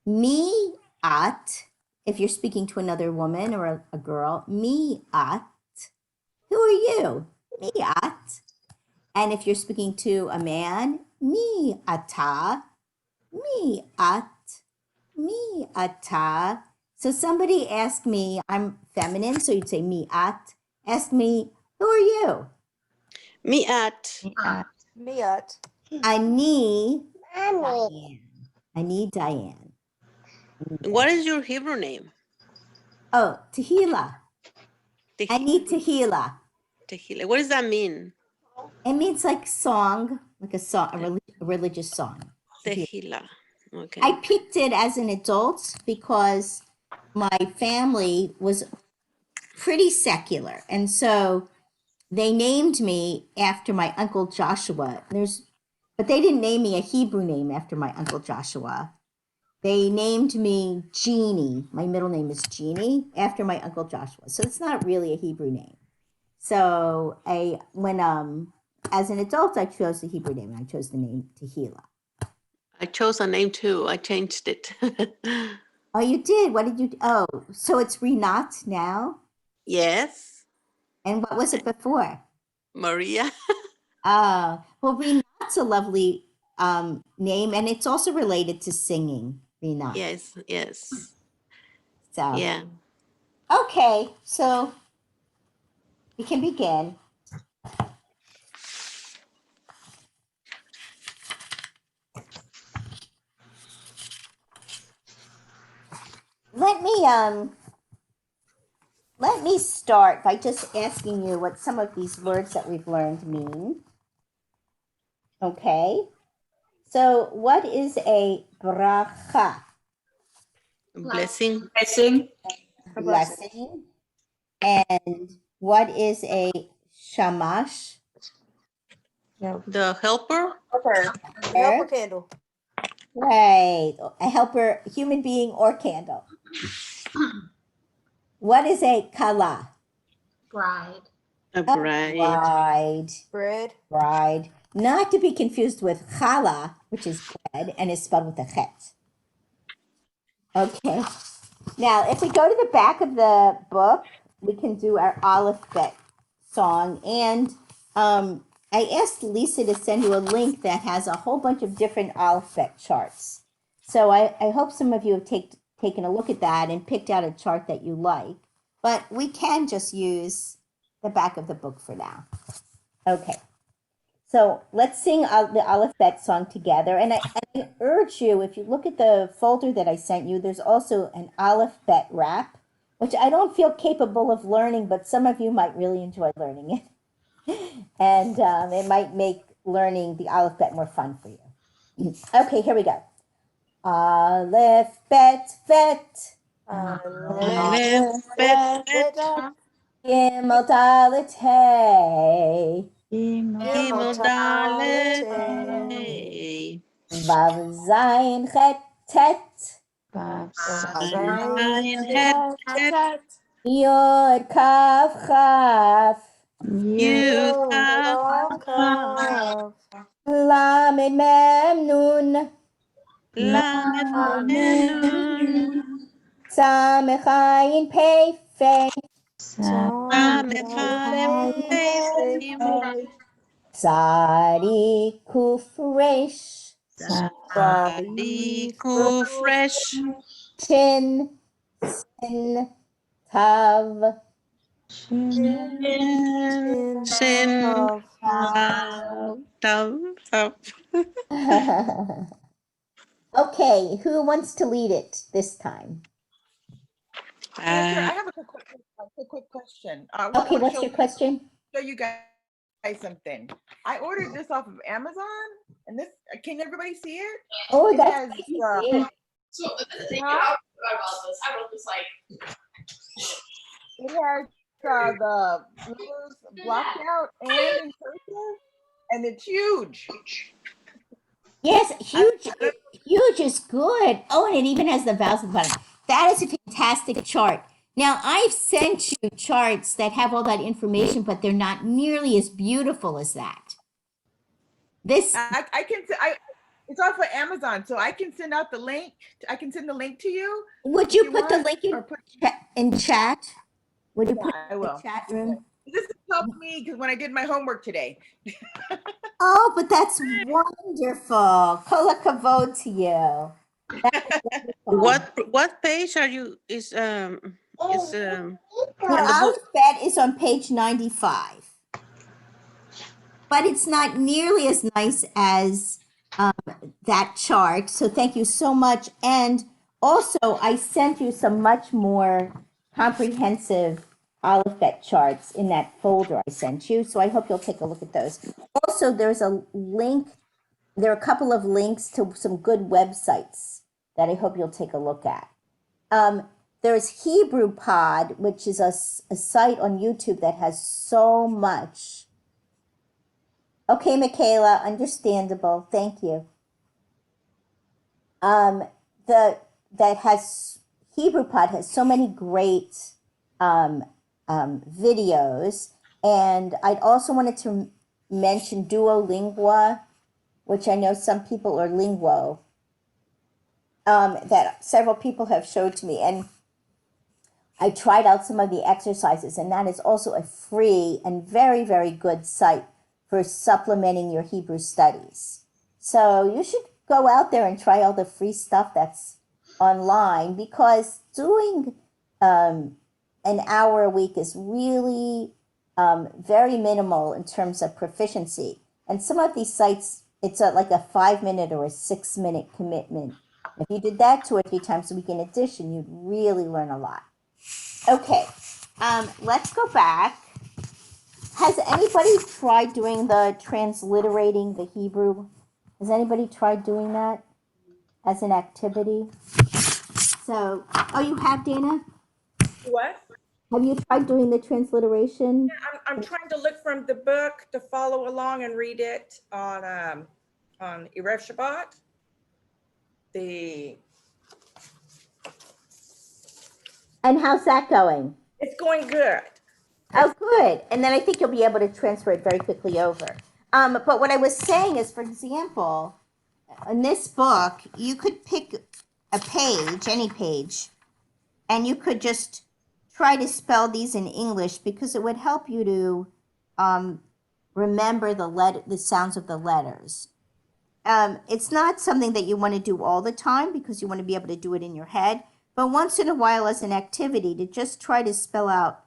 Mi'at, if you're speaking to another woman or a girl, Mi'at. Who are you? Mi'at. And if you're speaking to a man, Mi'ata, Mi'at, Mi'ata. So somebody asked me, I'm feminine, so you'd say Mi'at. Ask me, who are you? Mi'at. Miat. Ani Diane. Ani Diane. What is your Hebrew name? Oh, Tehillah. Tehillah. Ani Tehillah. Tehillah. What does that mean? It means like song, like a song, a religious song. Tehillah. Okay. I picked it as an adult because my family was pretty secular. And so they named me after my Uncle Joshua. But they didn't name me a Hebrew name after my Uncle Joshua. They named me Jeannie. My middle name is Jeannie after my Uncle Joshua. So it's not really a Hebrew name. So as an adult, I chose the Hebrew name and I chose the name Tehillah. I chose a name too. I changed it. Oh, you did? What did you, oh, so it's Renat now? Yes. And what was it before? Maria. Well, Renat's a lovely name, and it's also related to singing, Renat. Yes. Yes. So, Yeah. okay, so we can begin. Let me start by just asking you what some of these words that we've learned mean. Okay. So what is a bracha? Blessing. Blessing. And what is a shamash? The helper. Helper candle. Right. A helper, human being or candle. What is a kala? Bride. A bride. Bride. Not to be confused with challah, which is bread and is spelled with a chet. Okay. Now, if we go to the back of the book, we can do our Aleph Bet song. And I asked Lisa to send you a link that has a whole bunch of different Aleph Bet charts. So I hope some of you have taken a look at that and picked out a chart that you like. But we can just use the back of the book for now. Okay. So let's sing the Aleph Bet song together. And I urge you, if you look at the folder that I sent you, there's also an Aleph Bet rap, which I don't feel capable of learning, but some of you might really enjoy learning it. And it might make learning the Aleph Bet more fun for you. Okay, here we go. Aleph Bet Bet. Aleph Bet Bet. Gimel Dalet Hey. Gimel Dalet Hey. Vav Zayin Chet Tet. Zayin Het Het. Yod Kaf Chaf. Yud Kaf Kaf. Lamed Mem Nun. Lamed Mem Nun. Samech Ayin Pei Fei. Lamed Chalem Pei Gimel. Sadi Kuf Resh. Sadi Kuf Resh. Chin Sin Tav. Sin Tav. Okay, who wants to lead it this time? Answer, I have a quick question. Okay, what's your question? Show you guys something. I ordered this off of Amazon, and this, can everybody see it? Oh, It that's has, easy. So the thing about this, I wrote this like It has the letters blocked out and in cursive, and it's huge. Yes, huge. Huge is good. Oh, and it even has the vowels at the bottom. That is a fantastic chart. Now, I've sent you charts that have all that information, but they're not nearly as beautiful as that. This, I can, it's off of Amazon, so I can send out the link. I can send the link to you. would if you put the want, link or put, in chat? Would you yeah, put I it in the will. chat room? This has helped me because when I did my homework today. Oh, but that's wonderful. Kola kavod to you. That's wonderful. What page are you is The in the book? alphabet is on page 95, but it's not nearly as nice as that chart. So thank you so much. And also, I sent you some much more comprehensive alphabet charts in that folder I sent you. So I hope you'll take a look at those. Also, there's a link. There are a couple of links to some good websites that I hope you'll take a look at. There's Hebrew Pod, which is a site on YouTube that has so much. Okay, Michaela, understandable. Thank you. That has Hebrew Pod has so many great videos, and I'd also wanted to mention Duolingua, which I know some people are Linguo, that several people have showed to me, and I tried out some of the exercises, and that is also a free and very, very good site for supplementing your Hebrew studies. So you should go out there and try all the free stuff that's online, because doing an hour a week is really very minimal in terms of proficiency. And some of these sites, it's like a 5-minute or a 6-minute commitment. If you did that 2 or 3 times a week in addition, you'd really learn a lot. Okay, let's go back. Has anybody tried doing the transliterating the Hebrew? Has anybody tried doing that as an activity? So, oh, you have, Dana? What? Have you tried doing the transliteration? I'm trying to look from the book to follow along and read it on Erev Shabbat. And how's that going? It's going good. Oh, good. And then I think you'll be able to transfer it very quickly over. But what I was saying is, for example, in this book, you could pick a page, any page, and you could just try to spell these in English, because it would help you to remember the sounds of the letters. It's not something that you want to do all the time, because you want to be able to do it in your head. But once in a while, as an activity, to just try to spell out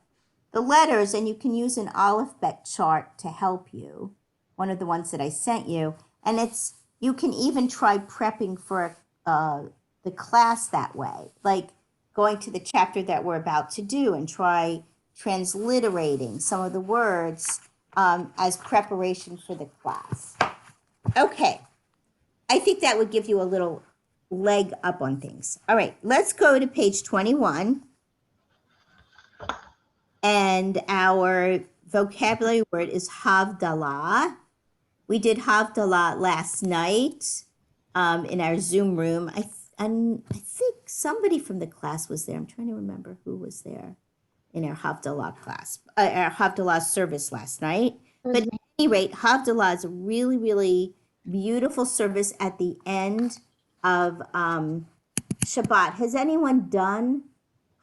the letters, and you can use an alphabet chart to help you, one of the ones that I sent you. And you can even try prepping for the class that way, like going to the chapter that we're about to do and try transliterating some of the words as preparation for the class. Okay, I think that would give you a little leg up on things. All right, let's go to page 21. And our vocabulary word is Havdalah. We did Havdalah last night in our Zoom room. I think somebody from the class was there. I'm trying to remember who was there in our Havdalah class, our Havdalah service last night. But at any rate, Havdalah is a really, really beautiful service at the end of Shabbat. Has anyone done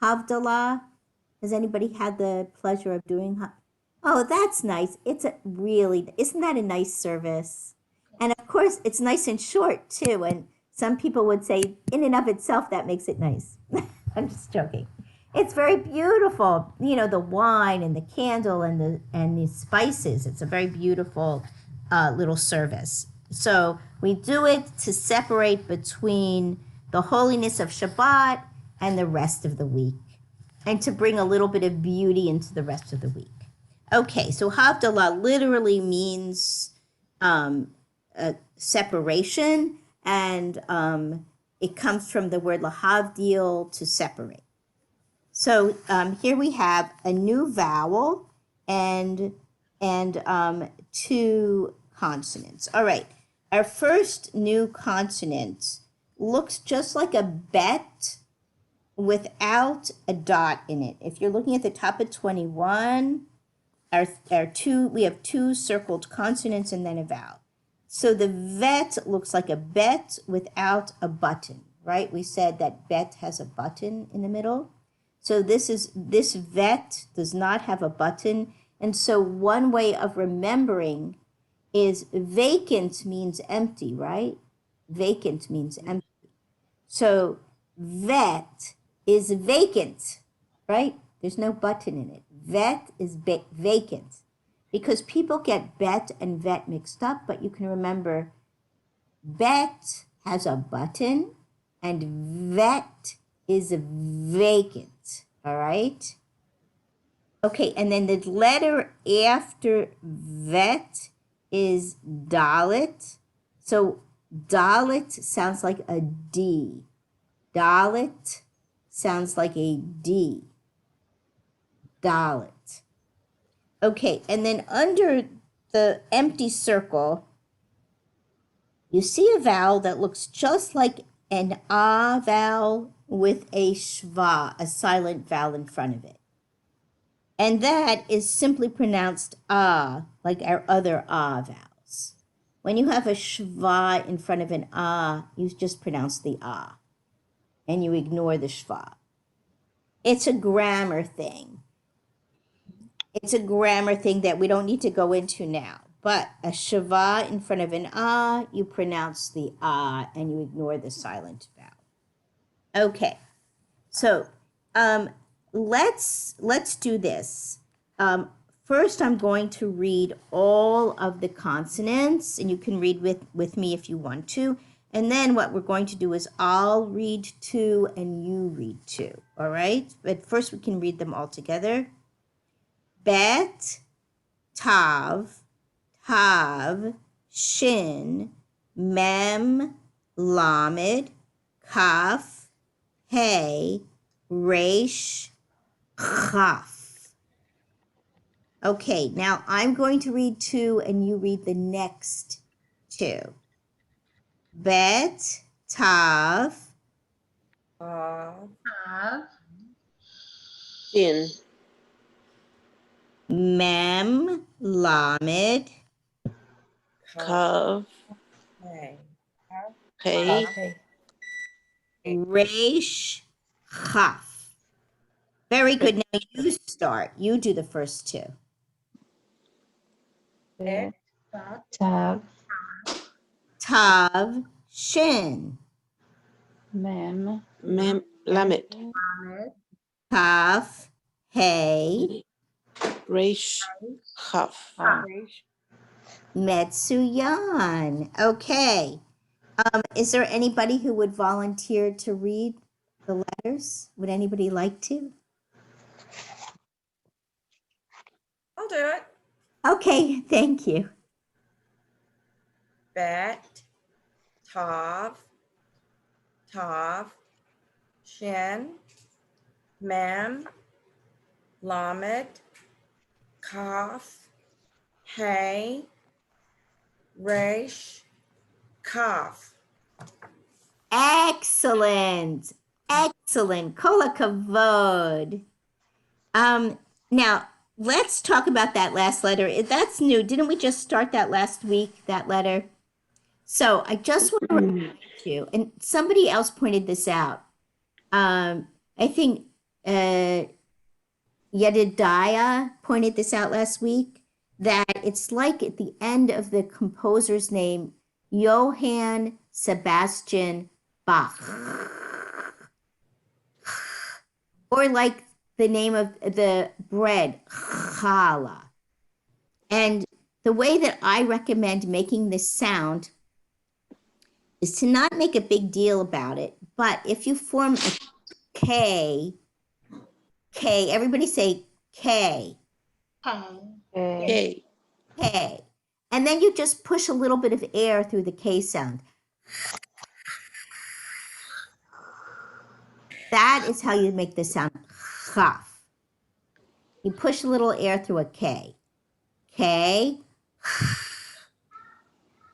Havdalah? Has anybody had the pleasure of doing? Oh, that's nice. Isn't that a nice service? And of course, it's nice and short too. And some people would say, in and of itself, that makes it nice. I'm just joking. It's very beautiful. You know, the wine and the candle and the spices. It's a very beautiful little service. So we do it to separate between the holiness of Shabbat and the rest of the week, and to bring a little bit of beauty into the rest of the week. Okay, so Havdalah literally means separation, and it comes from the word lahavdil, to separate. So here we have a new vowel and 2 consonants. All right, our first new consonant looks just like a bet without a dot in it. If you're looking at the top of 21, we have 2 circled consonants and then a vowel. So the vet looks like a bet without a button, right? We said that bet has a button in the middle. So this vet does not have a button. And so one way of remembering is vacant means empty, right? Vacant means empty. So vet is vacant, right? There's no button in it. Vet is vacant because people get bet and vet mixed up, but you can remember bet has a button and vet is vacant, all right? Okay, and then the letter after vet is dalet. So dalet sounds like a D. Dalet sounds like a D. Dalet. Okay, and then under the empty circle, you see a vowel that looks just like an ah vowel with a shva, a silent vowel in front of it. And that is simply pronounced ah, like our other ah vowels. When you have a shva in front of an ah, you just pronounce the ah, and you ignore the shva. It's a grammar thing. It's a grammar thing that we don't need to go into now. But a shva in front of an ah, you pronounce the ah, and you ignore the silent vowel. Okay, so let's do this. First, I'm going to read all of the consonants, and you can read with me if you want to. And then what we're going to do is I'll read 2 and you read 2, all right? But first we can read them all together. Bet, tav, tav, shin, mem, lamed, kaf, hey, resh, chaf. Okay, now I'm going to read 2 and you read the next 2. Bet, tav, Tav, Shin. mem, lamed, Kav. Okay. Hey. resh, chaf. Very good. Now you start. You do the first 2. Bet, Tav, Tav, shin, mem, Mem. Lamet. Lamed, kaf, hey, Resh. Chaf. metsuyan. Okay. Is there anybody who would volunteer to read the letters? Would anybody like to? I'll do it. Okay, thank you. Bet, tav, tav, shin, mem, lamed, kaf, hey, resh, kaf. Excellent. Excellent. Kol hakavod. Now let's talk about that last letter. That's new. Didn't we just start that last week, that letter? So I just want to remind you, and somebody else pointed this out. I think Yedidiah pointed this out last week, that it's like at the end of the composer's name, Johann Sebastian Bach. Or like the name of the bread, challah. And the way that I recommend making this sound is to not make a big deal about it, but if you form a K, everybody say K, K, Hey. K, and then you just push a little bit of air through the K sound. That is how you make the sound chaf. You push a little air through a K. K.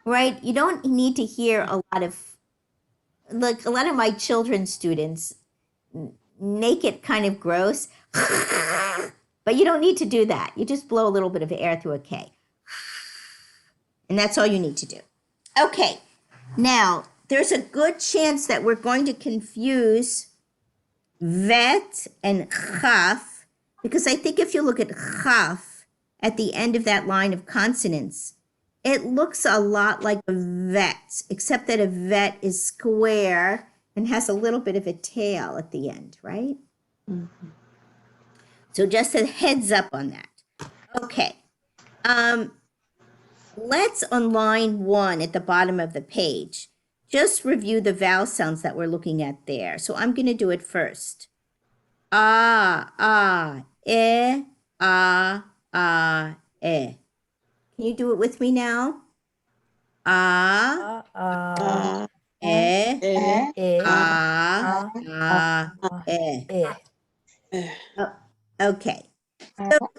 Right? You don't need to hear a lot of, like a lot of my children's students make it kind of gross, but you don't need to do that. You just blow a little bit of air through a K. And that's all you need to do. Okay, now there's a good chance that we're going to confuse vet and chaf, because I think if you look at chaf at the end of that line of consonants, it looks a lot like a vet, except that a vet is square and has a little bit of a tail at the end, right? So just a heads up on that. Okay. Let's, on line 1 at the bottom of the page, just review the vowel sounds that we're looking at there. So I'm going to do it first. Ah, eh, eh. Can you do it with me now? Ah, eh, eh. Oh, okay. So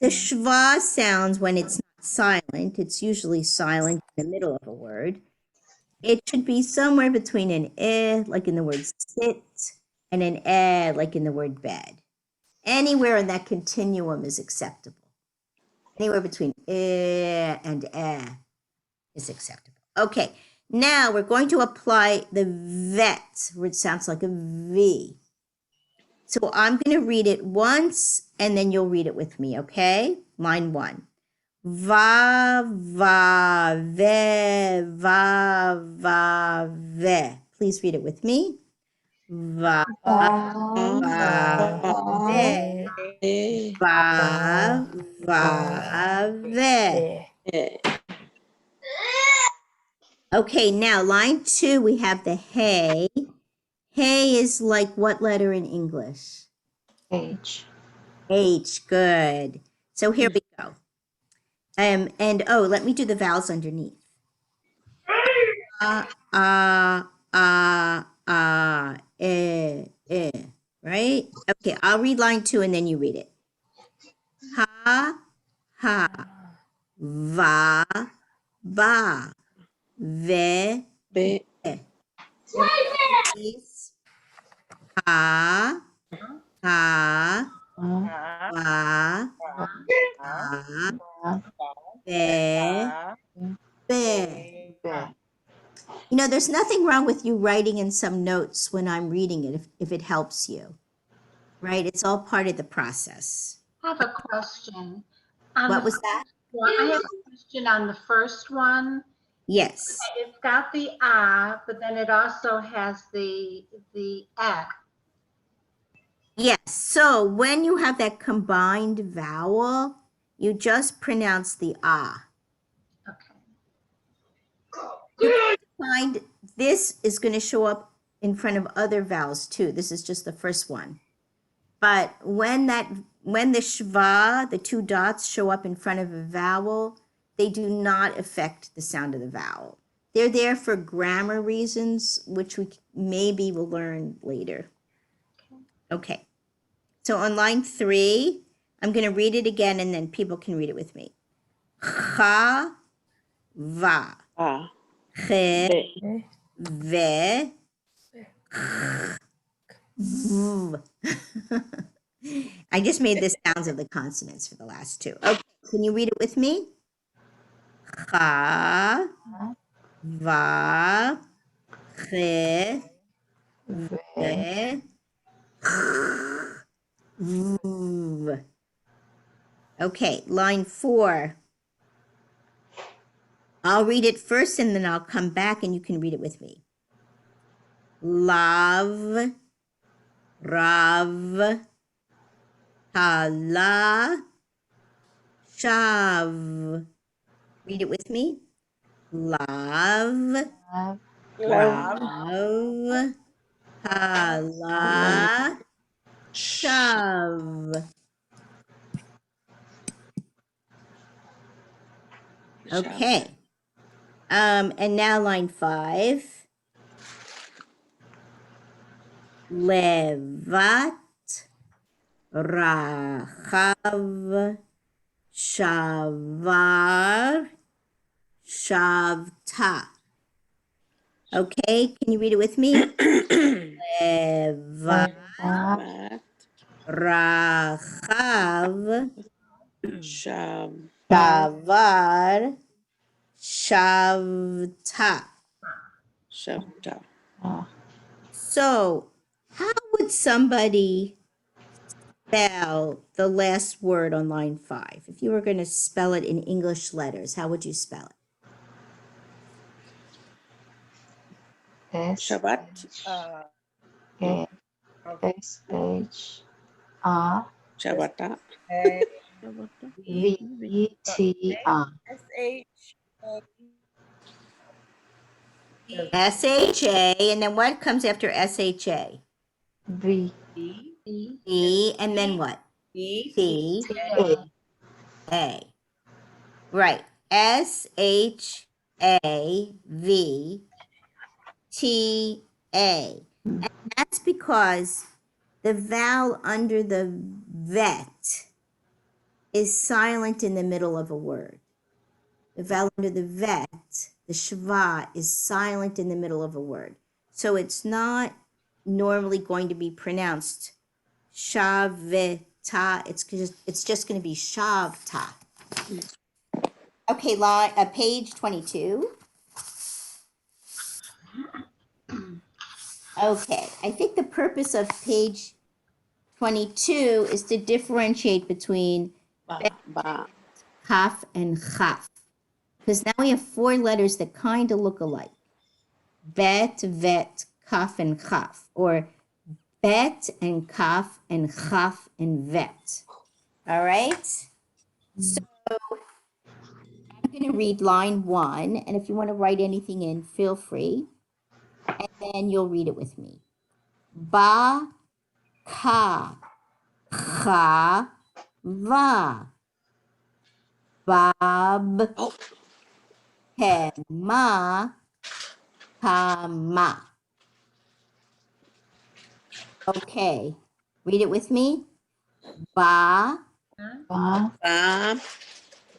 the schwa sounds, when it's not silent, it's usually silent in the middle of a word. It should be somewhere between an eh, like in the word sit, and an eh, like in the word bed. Anywhere in that continuum is acceptable. Anywhere between eh and is acceptable. Okay, now we're going to apply the vet, where it sounds like a V. So I'm going to read it once, and then you'll read it with me, okay? Line 1. Va, va, ve. Please read it with me. Va, ve. Va, ve. Okay, now line 2, we have the hey. Hey is like what letter in English? H. H, good. So here we go. And oh, let me do the vowels underneath. Right? Okay, I'll read line 2 and then you read it. Ha, va, ba, ve, Be. please. Ha, va, be. You know, there's nothing wrong with you writing in some notes when I'm reading it, if it helps you, right? It's all part of the process. I have a question. What was that? I have a question on the first one. Yes. It's got the ah, but then it also has the eh. Yes. So when you have that combined vowel, you just pronounce the ah. Okay. You find this is going to show up in front of other vowels too. This is just the first one. But when the shva, the 2 dots, show up in front of a vowel, they do not affect the sound of the vowel. They're there for grammar reasons, which we maybe will learn later. Okay. So on line 3, I'm going to read it again and then people can read it with me. Cha, va. Che, ve. V. I just made the sounds of the consonants for the last 2. Okay, can you read it with me? Cha, va, che, ve, v. Okay, line 4. I'll read it first and then I'll come back and you can read it with me. Lav, rav, hala, shav. Read it with me. Lav, rav, hala, shav. Okay. And now line 5. Levat, rachav, shavar, shavta. Okay, can you read it with me? Levat, rachav, shavar, Shavta. Shavta. So, how would somebody spell the last word on line 5? If you were going to spell it in English letters, how would you spell it? S Uh, K S H R Shavata. A V E T R. S-H-A. S-H-A, and then what comes after S-H-A? V E, and then what? E. T, T A. A. Right. S-H-A-V T-A. And that's because the vowel under the vet is silent in the middle of a word. The vowel under the vet, the shva, is silent in the middle of a word. So it's not normally going to be pronounced shavita. It's just going to be shavta. Okay, page 22. Okay, I think the purpose of page 22 is to differentiate between Ba. kaf and chaf. Because now we have 4 letters that kind of look alike. Bet, vet, kaf, and chaf. Or bet and kaf and chaf and vet. All right? So I'm going to read line 1. And if you want to write anything in, feel free. And then you'll read it with me. Ba, ka, cha, va. Bab, Oh. Kema, Kama. Okay, read it with me. Ba, Ba Ba.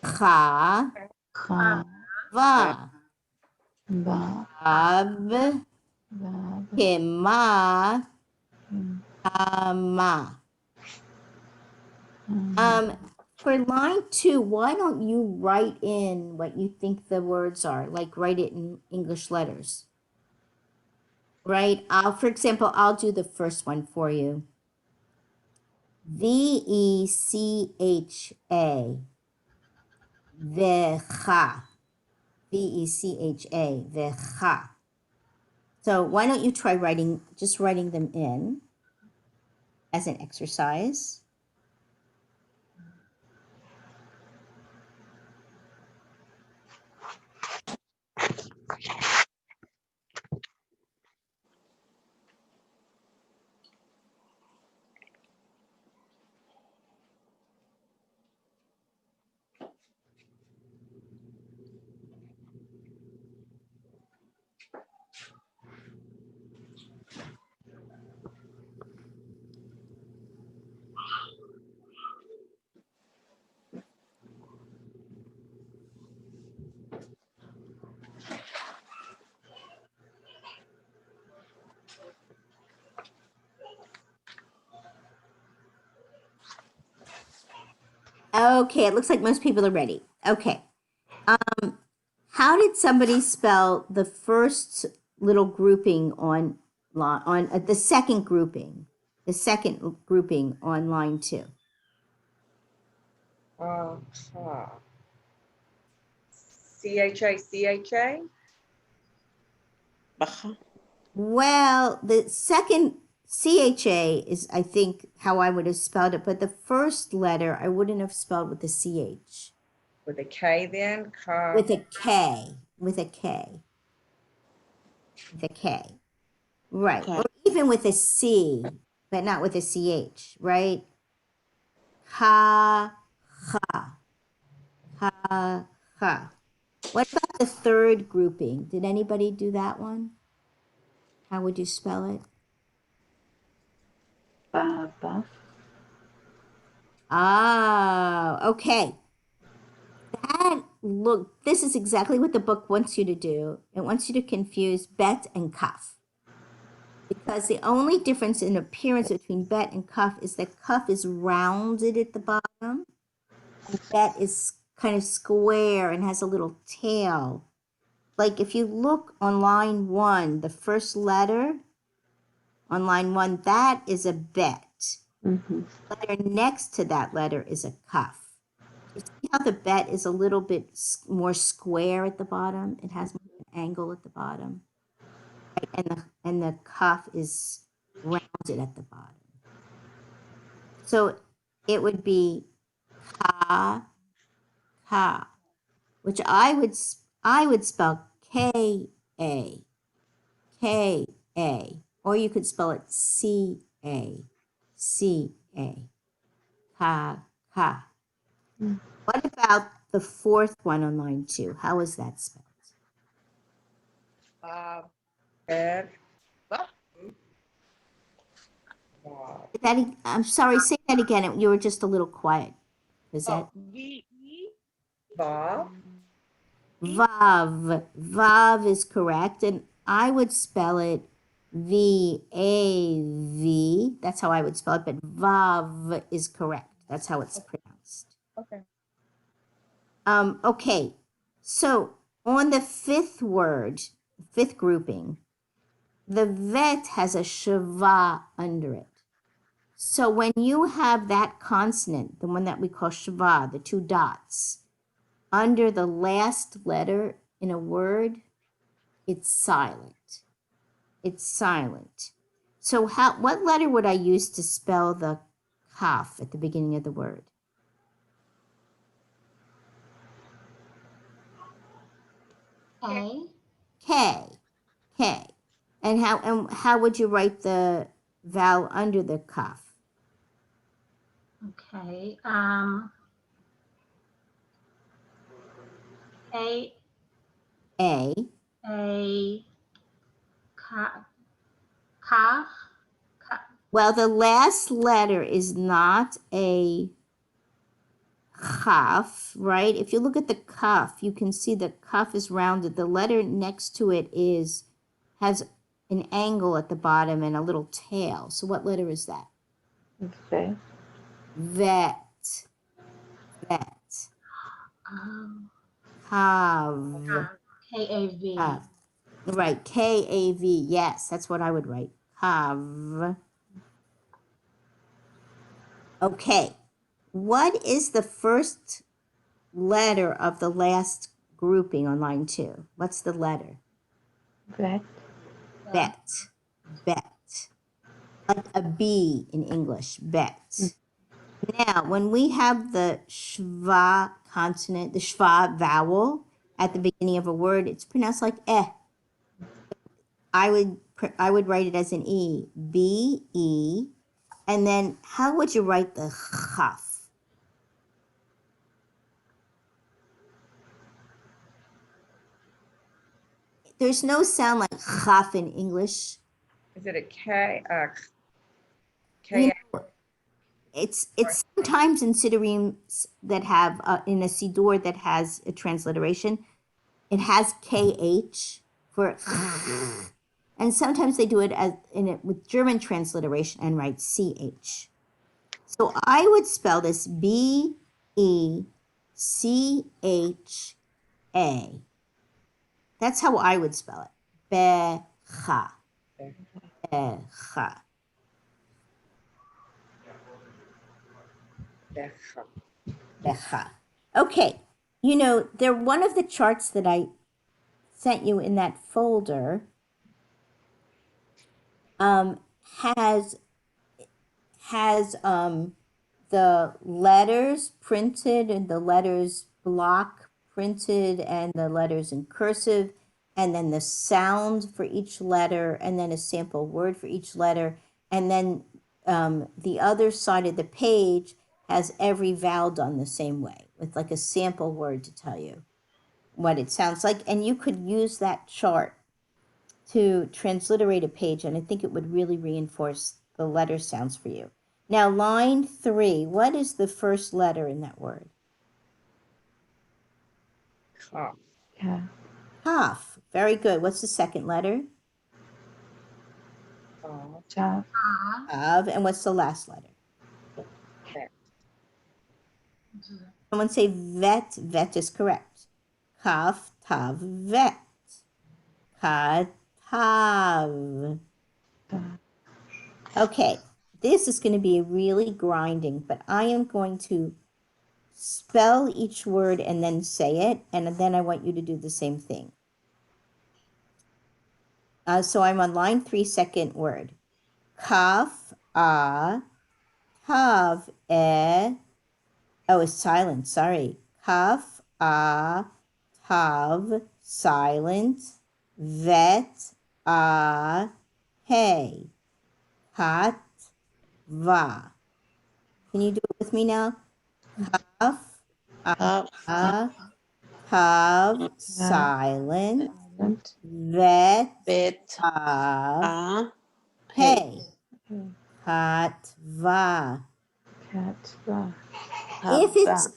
Cha, Kha Va. Ba Bab, Ba Kema, Kama. For line 2, why don't you write in what you think the words are? Like write it in English letters. Right? For example, I'll do the first one for you. V-E-C-H-A. Vecha. V-E-C-H-A. Vecha. So why don't you try just writing them in as an exercise? Okay, it looks like most people are ready. Okay. How did somebody spell the first little grouping on the second grouping? The second grouping on line 2. C-H-A. Baha. Well, the second CHA is, I think, how I would have spelled it, but the first letter I wouldn't have spelled with the CH. With a K then? Ka. With a K. With a K. With a K. Right. Okay. Or even with a C, but not with a CH, right? Ha, ha. Ha, ha. What about the third grouping? Did anybody do that one? How would you spell it? Ba Ah, okay. This is exactly what the book wants you to do. It wants you to confuse bet and kaf. Because the only difference in appearance between bet and kaf is that kaf is rounded at the bottom and bet is kind of square and has a little tail. Like if you look on line 1, the first letter on line 1, that is a bet. Mm-hmm. Letter next to that letter is a cuff. You see how the bet is a little bit more square at the bottom? It has more an angle at the bottom. Right? And the cuff is rounded at the bottom. So it would be ka, ka, which I would spell K-A, K-A, or you could spell it C-A, C-A, ka, ka. Mm. What about the fourth one on line 2? How is that spelled? Beth. I'm sorry, say that again. You were just a little quiet. Is that V-E. Vav. Vav? Vav is correct, and I would spell it V-A-V. That's how I would spell it, but Vav is correct. That's how it's pronounced. Okay. Okay, so on the fifth word, fifth grouping, the vet has a shava under it. So when you have that consonant, the one that we call shava, the 2 dots, under the last letter in a word, it's silent. It's silent. So what letter would I use to spell the kaf at the beginning of the word? A, K. K. And how would you write the vowel under the kaf? okay. A, A. ka, ka, Well, the last letter is not a kaf, right? If you look at the kaf, you can see the kaf is rounded. The letter next to it has an angle at the bottom and a little tail. So what letter is that? Okay. Vet. Vet. Kav. K-A-V. Kav. Right, K-A-V. Yes, that's what I would write. Kav. Okay. What is the first letter of the last grouping on line 2? What's the letter? Bet. Bet. Bet. Like a B in English. Bet. Now, when we have the shva consonant, the shva vowel at the beginning of a word, it's pronounced like eh. I would write it as an E. B-E. And then how would you write the chaf? There's no sound like chaf in English. Is it a K? You K. know, it's sometimes in siddurim that have in a siddur that has a transliteration, it has KH for, and sometimes they do it with German transliteration and write CH. So I would spell this B-E-C-H-A. That's how I would spell it. Becha. Becha. Becha. Okay. You know, one of the charts that I sent you in that folder has the letters printed and the letters block printed and the letters in cursive, and then the sound for each letter, and then a sample word for each letter, and then the other side of the page has every vowel done the same way with like a sample word to tell you what it sounds like. And you could use that chart to transliterate a page, and I think it would really reinforce the letter sounds for you. Now, line 3, what is the first letter in that word? Ka. Yeah. Kaf. Very good. What's the second letter? Job. Of. And what's the last letter? Bet. Someone say vet. Vet is correct. Kaf, tav, vet. Katav. Okay, this is going to be really grinding, but I am going to spell each word and then say it, and then I want you to do the same thing. So I'm on line 3, second word. Kaf, tav, oh, it's silent, sorry. Kaf, tav, silent, vet, hey, kat, va. Can you do it with me now? Kaf, Up. tav, silent, Silent. vet, Bet. hey, kat, va. Cat. Va.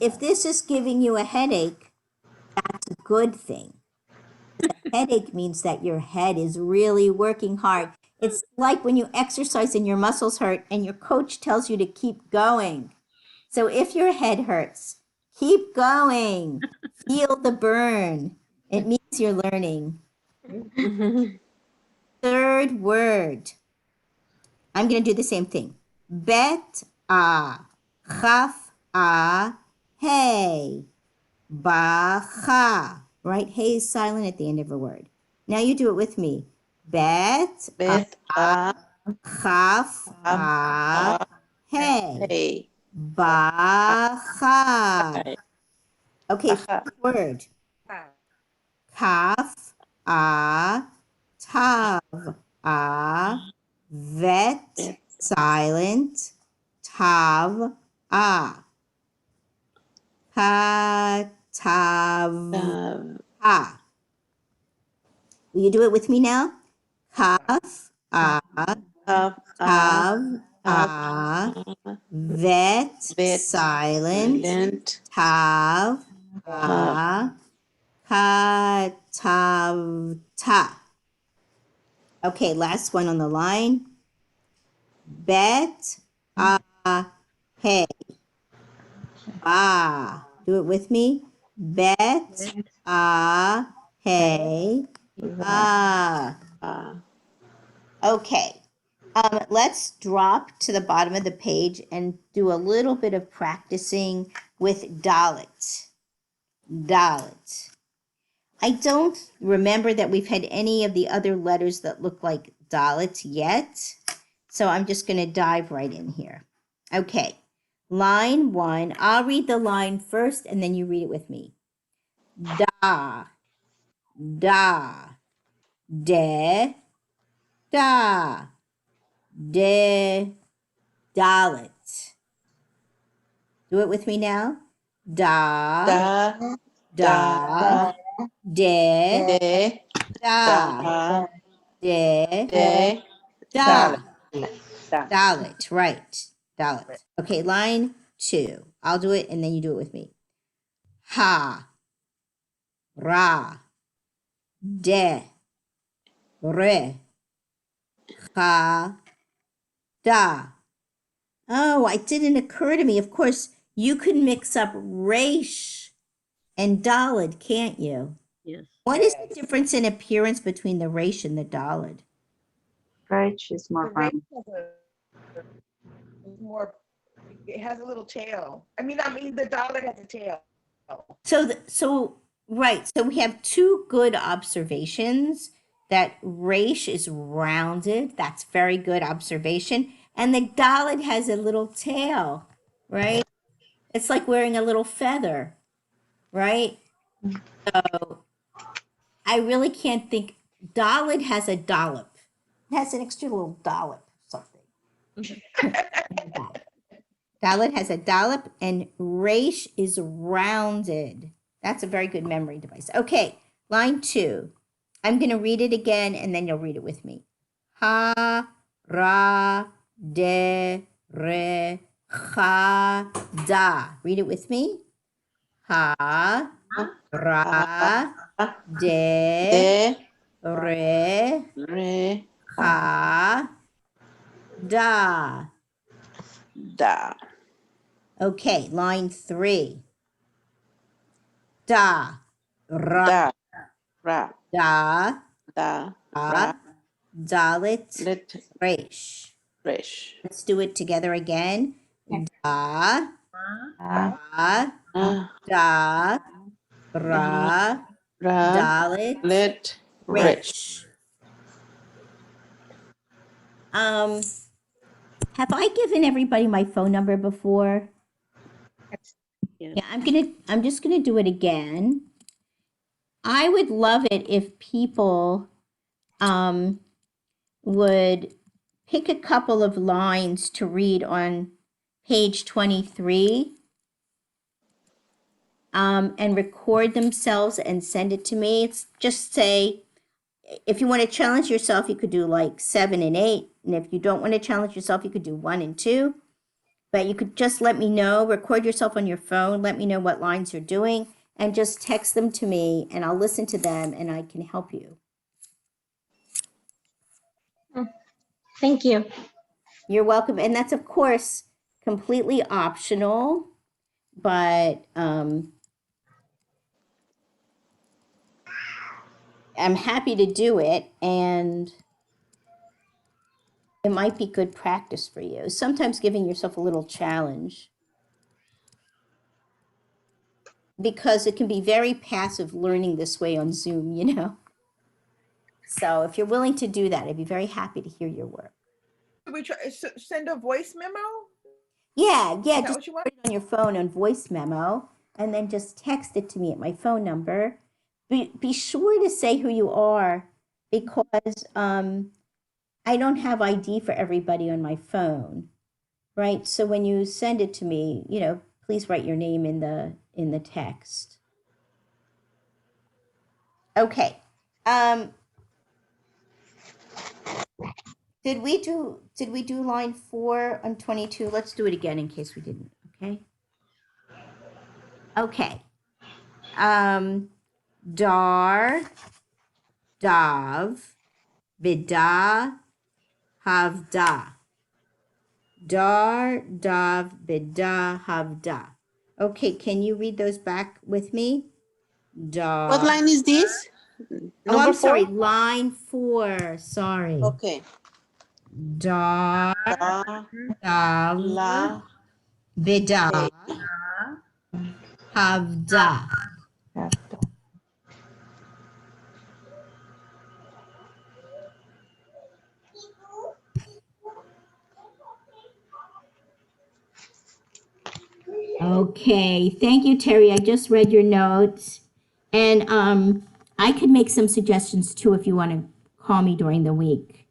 If this is giving you a headache, that's a good thing. Headache means that your head is really working hard. It's like when you exercise and your muscles hurt and your coach tells you to keep going. So if your head hurts, keep going. Feel the burn. It means you're learning. Third word. I'm going to do the same thing. Bet, chaf, hey, bacha. Right? Hey is silent at the end of a word. Now you do it with me. Bet, Bet. chaf, hey, Hey. bacha. Okay, Bacha. fourth word. Kaf, tav, vet, silent, tav, katav, Will you do it with me now? Kaf, tav, vet, Vet. silent, Lent. tav, katavta. Okay, last one on the line. Bet, hey, Do it with me. Bet, hey, Okay. Let's drop to the bottom of the page and do a little bit of practicing with Dalit. Dalit. I don't remember that we've had any of the other letters that look like Dalit yet. So I'm just going to dive right in here. Okay. Line 1. I'll read the line first and then you read it with me. Da. Da. De. Da. De. Dalit. Do it with me now. Da. Da. De. De. Da. De. De. Da. Dalit. Right. Dalit. Okay, line 2. I'll do it and then you do it with me. Ha. Ra. De. Re. Ha. Da. Oh, it didn't occur to me. Of course, you can mix up Resh and Dalid, can't you? Yes. What is the difference in appearance between the Resh and the Dalid? Right. She's more fun. More, it has a little tail. I mean, the dollar has a tail. Right. So we have two good observations that Resh is rounded. That's very good observation. And the Dalid has a little tail, right? It's like wearing a little feather, right? So I really can't think. Dalid has a dollop. It has an extra little dollop, something. Dalid has a dollop and Resh is rounded. That's a very good memory device. Okay, line 2. I'm going to read it again and then you'll read it with me. Ha, ra, de, re, cha, da. Read it with me. Ha, ra, de, re, cha, da. Da. Okay, line 3. Da. Ra. Da. Ra. Da. Da. Da. Ra. Dalit. Lit. Resh. Resh. Let's do it together again. Da. Da. Ra. Da. Ra. Ra. Dalit. Lit. Resh. Resh. Have I given everybody my phone number before? Yeah, I'm just gonna do it again. I would love it if people would pick a couple of lines to read on page 23 and record themselves and send it to me. It's just say, if you want to challenge yourself, you could do like 7 and 8. And if you don't want to challenge yourself, you could do 1 and 2. But you could just let me know, record yourself on your phone, let me know what lines you're doing, and just text them to me, and I'll listen to them, and I can help you. Thank you. You're welcome. And that's, of course, completely optional, but I'm happy to do it, and it might be good practice for you. Sometimes giving yourself a little challenge, because it can be very passive learning this way on Zoom, you know? So if you're willing to do that, I'd be very happy to hear your work. Should we send a voice memo? Yeah, Is that just what you want? put it on your phone on voice memo, and then just text it to me at my phone number. Be sure to say who you are, because I don't have ID for everybody on my phone, right? So when you send it to me, you know, please write your name in the text. Okay. Did we do line 4 on 22? Let's do it again in case we didn't. Okay. Okay. Dar, dav, bida, havda. Dar, dav, bida, havda. Okay, can you read those back with me? Dar. What line is this? Oh, Number I'm sorry. 4? Line 4. Sorry. Okay. Dar, Da. dav, La. bida, havda. Okay, thank you, Terry. I just read your notes, and I could make some suggestions too if you want to call me during the week.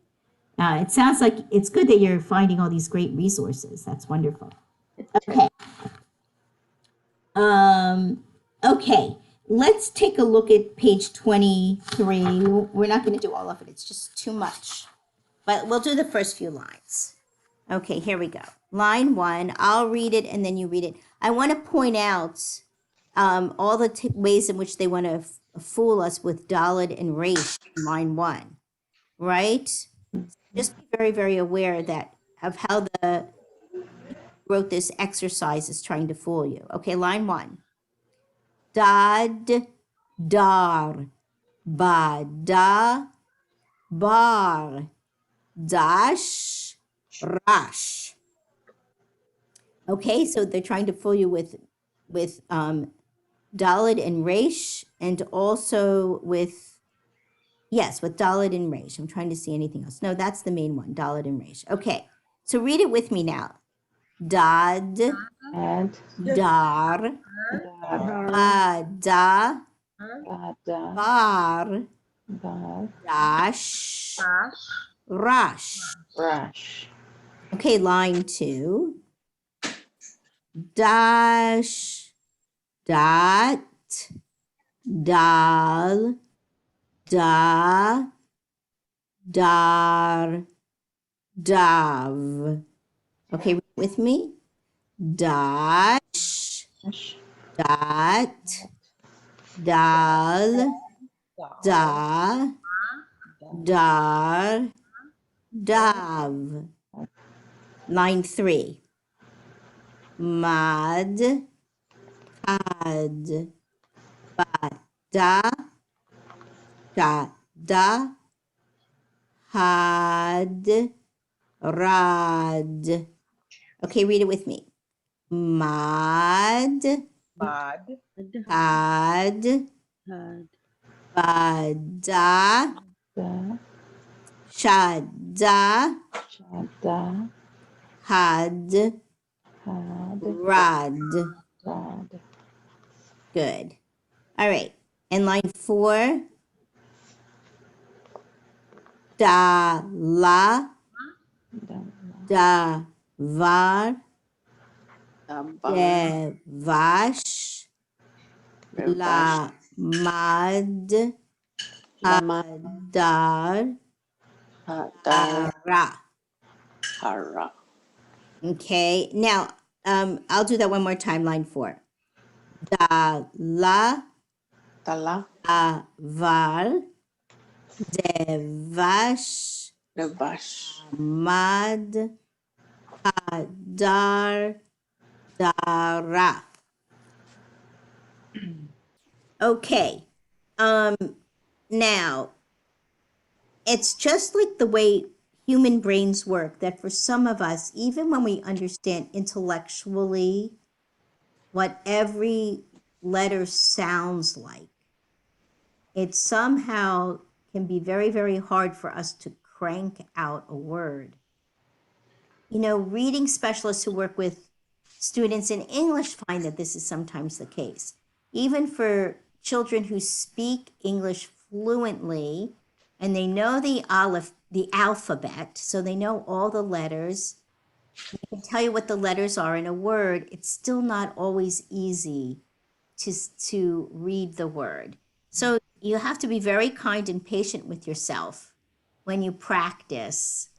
It sounds like it's good that you're finding all these great resources. That's wonderful. Okay. Okay. Let's take a look at page 23. We're not going to do all of it. It's just too much. But we'll do the first few lines. Okay, here we go. Line 1, I'll read it and then you read it. I want to point out all the ways in which they want to fool us with Dalet and Resh in line 1, right? Just be very, very aware of how the wrote this exercise is trying to fool you. Okay, line 1. Dad, dar, ba, da, bar, dash, rash. Okay, so they're trying to fool you with Dalet and Resh, and also with Dalet and Resh. I'm trying to see anything else. No, that's the main one, Dalet and Resh. Okay, so read it with me now. Dad, And dar, ba, da, bar, dash, rash. brush. Okay, line 2. Dash, dot, dal, da, dar, dav. Okay, with me? Dash, dot, dal, da, dar, dav. Line 3. Mad, had, Da, sha, da, had, rad. Okay, read it with me. Mad, Mod. had, bada, Da. shada, Shada. had, Had. rad. Dad. Good. All right. And line 4. Da, la, Da. da, var, de, vash, la, mad, hadar, ara. Hara. Okay. Now, I'll do that one more time. Line 4. Da, la, Tala. var, de, vash, Devash. mad, hadar, dara. Okay. Now, it's just like the way human brains work that for some of us, even when we understand intellectually what every letter sounds like, it somehow can be very, very hard for us to crank out a word. You know, reading specialists who work with students in English find that this is sometimes the case. Even for children who speak English fluently and they know the alphabet, so they know all the letters, they can tell you what the letters are in a word, it's still not always easy to read the word. So you have to be very kind and patient with yourself when you practice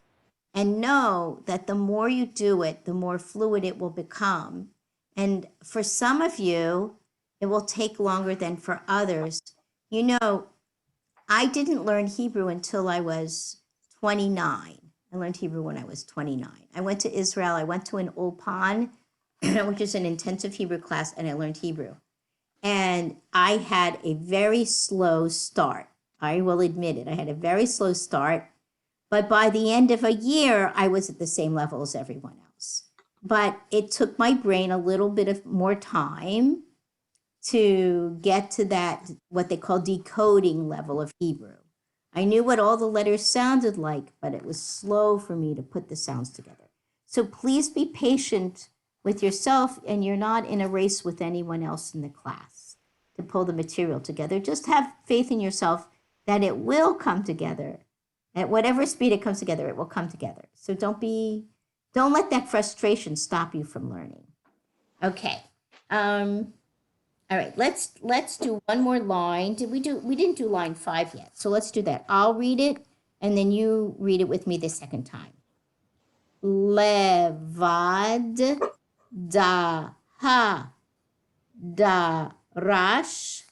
and know that the more you do it, the more fluid it will become. And for some of you, it will take longer than for others. You know, I didn't learn Hebrew until I was 29. I learned Hebrew when I was 29. I went to Israel. I went to an Ulpan, which is an intensive Hebrew class, and I learned Hebrew. And I had a very slow start. I will admit it. I had a very slow start. But by the end of a year, I was at the same level as everyone else. But it took my brain a little bit of more time to get to that, what they call decoding level of Hebrew. I knew what all the letters sounded like, but it was slow for me to put the sounds together. So please be patient with yourself, and you're not in a race with anyone else in the class to pull the material together. Just have faith in yourself that it will come together. At whatever speed it comes together, it will come together. So don't let that frustration stop you from learning. Okay. All right, let's do one more line. We didn't do line 5 yet. So let's do that. I'll read it and then you read it with me the second time. Levad da ha da rash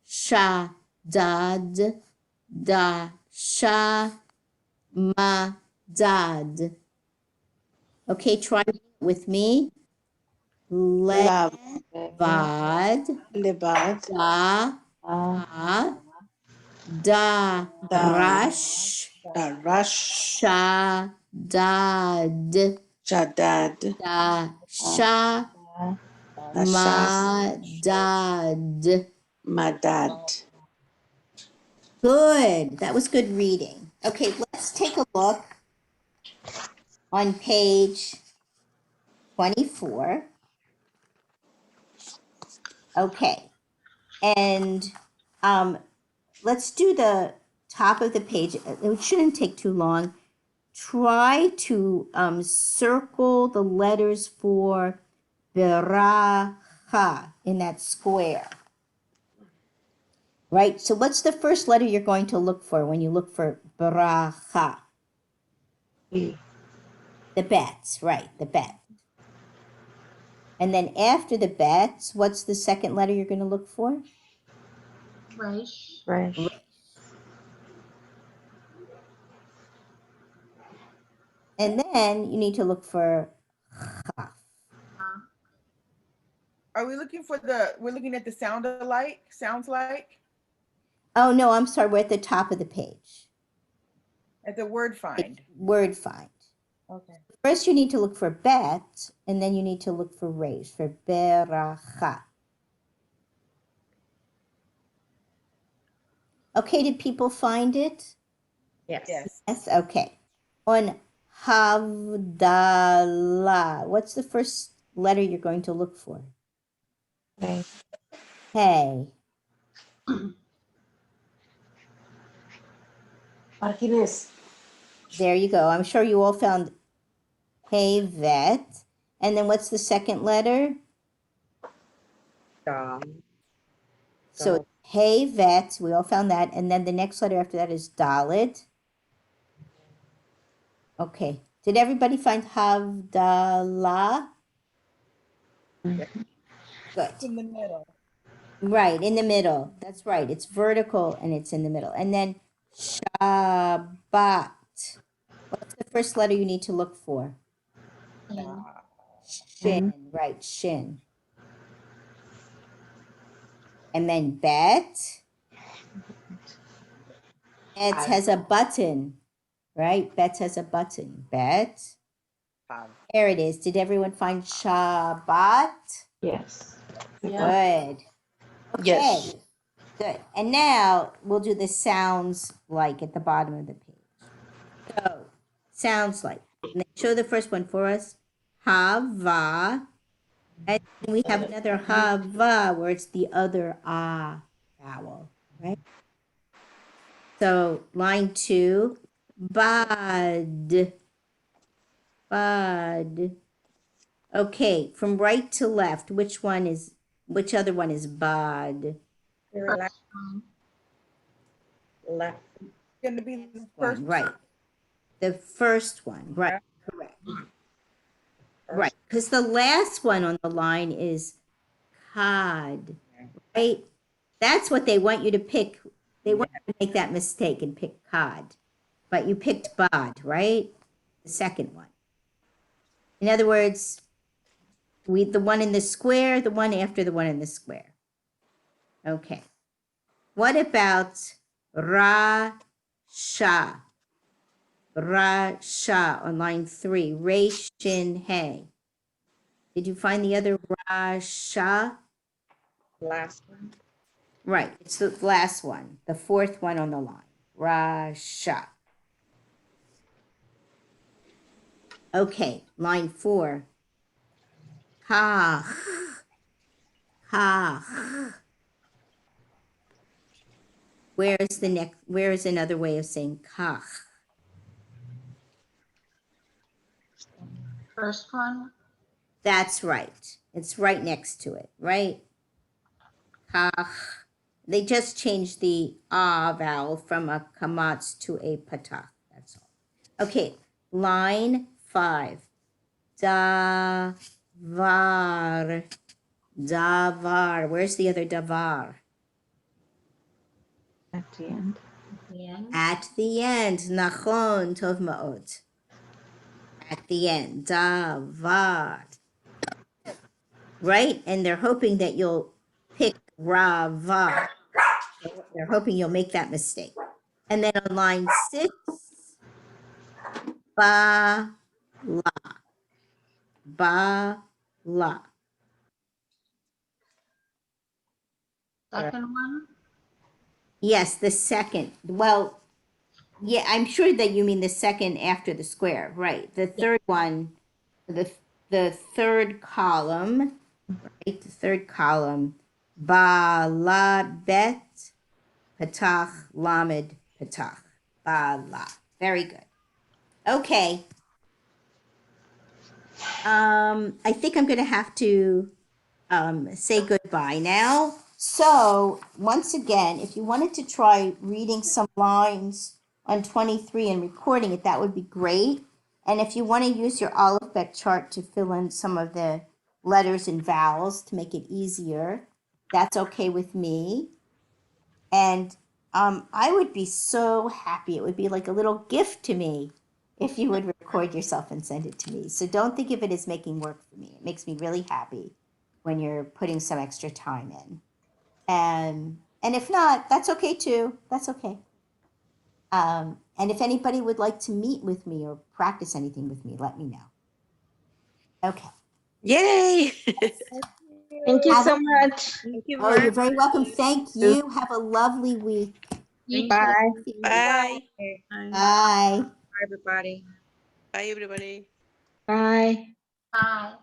shadad da sha madad. Okay, try it with me. Lab. Levad Libad. da ha da rash Darash. shadad Jadad. da sha Asha. madad. Madad. Good. That was good reading. Okay, let's take a look on page 24. Okay. And let's do the top of the page. It shouldn't take too long. Try to circle the letters for beracha in that square. Right? So what's the first letter you're going to look for when you look for beracha? E. The bets, right, the bet. And then after the bets, what's the second letter you're going to look for? Resh. Fresh. And then you need to look for chaf. Are we looking for we're looking at the sounds like, Oh, no, I'm sorry. We're at the top of the page. at the word find? Word find. Okay. First, you need to look for bet, and then you need to look for resh, for beracha. Okay, did people find it? Yes. Yes. Yes, okay. On Havdalah, what's the first letter you're going to look for? Hey. Hey. Martinez. There you go. I'm sure you all found hey vet. And then what's the second letter? So Dal. hey vet, we all found that. And then the next letter after that is Dalit. Okay. Did everybody find Havdalah? Good. It's in the middle. Right, in the middle. That's right. It's vertical and it's in the middle. And then Shabbat. What's the first letter you need to look for? Shin, right, shin. And then bet. Bet has a button, right? Bet has a button. Bet. There it is. Did everyone find Shabbat? Yes. Good. Yes. Okay, good. And now we'll do the sounds like at the bottom of the page. So, sounds like. And then show the first one for us. Hava. And then we have another hava where it's the other ah vowel, right? So line 2, bad. Bad. Okay, from right to left, which other one is bad? Very left. Left. Going to be the One, first. right. The first one, right, correct. Right, because the last one on the line is cod, right? That's what they want you to pick. They want you to make that mistake and pick cod. But you picked bod, right? The second one. In other words, the one in the square, the one after the one in the square. Okay. What about Rasha? Rasha on line 3. Resh, shin, hey. Did you find the other Rasha? Last one. Right. It's the last one, the fourth one on the line. Rasha. Okay. Line 4. Kach. Kach. Where is another way of saying kach? First one, That's right. It's right next to it, right? Kach. They just changed the ah vowel from a kamatz to a patach. That's all. Okay, line 5. Davar. Davar. Where's the other davar? At the end. the end. At the end. Nachon, tov ma'ot. At the end. Davar. Right? And they're hoping that you'll pick rava. They're hoping you'll make that mistake. And then on line 6, ba la. Ba la. Second one, Yes, the second. Well, yeah, I'm sure that you mean the second after the square, right? The third one, the third column, right? The third column. Ba la bet patach lamed patach. Ba la. Very good. Okay. I think I'm going to have to say goodbye now. So once again, if you wanted to try reading some lines on 23 and recording it, that would be great. And if you want to use your alphabet chart to fill in some of the letters and vowels to make it easier, that's okay with me. And I would be so happy. It would be like a little gift to me if you would record yourself and send it to me. So don't think of it as making work for me. It makes me really happy when you're putting some extra time in. And if not, that's okay too. That's okay. And if anybody would like to meet with me or practice anything with me, let me know. Okay. Yay! Thank you Have so a- much. Thank you. Oh, you're very welcome. Thank you. Have a lovely week. Bye. Bye. Bye. Bye, everybody. Bye, everybody. Bye. Bye.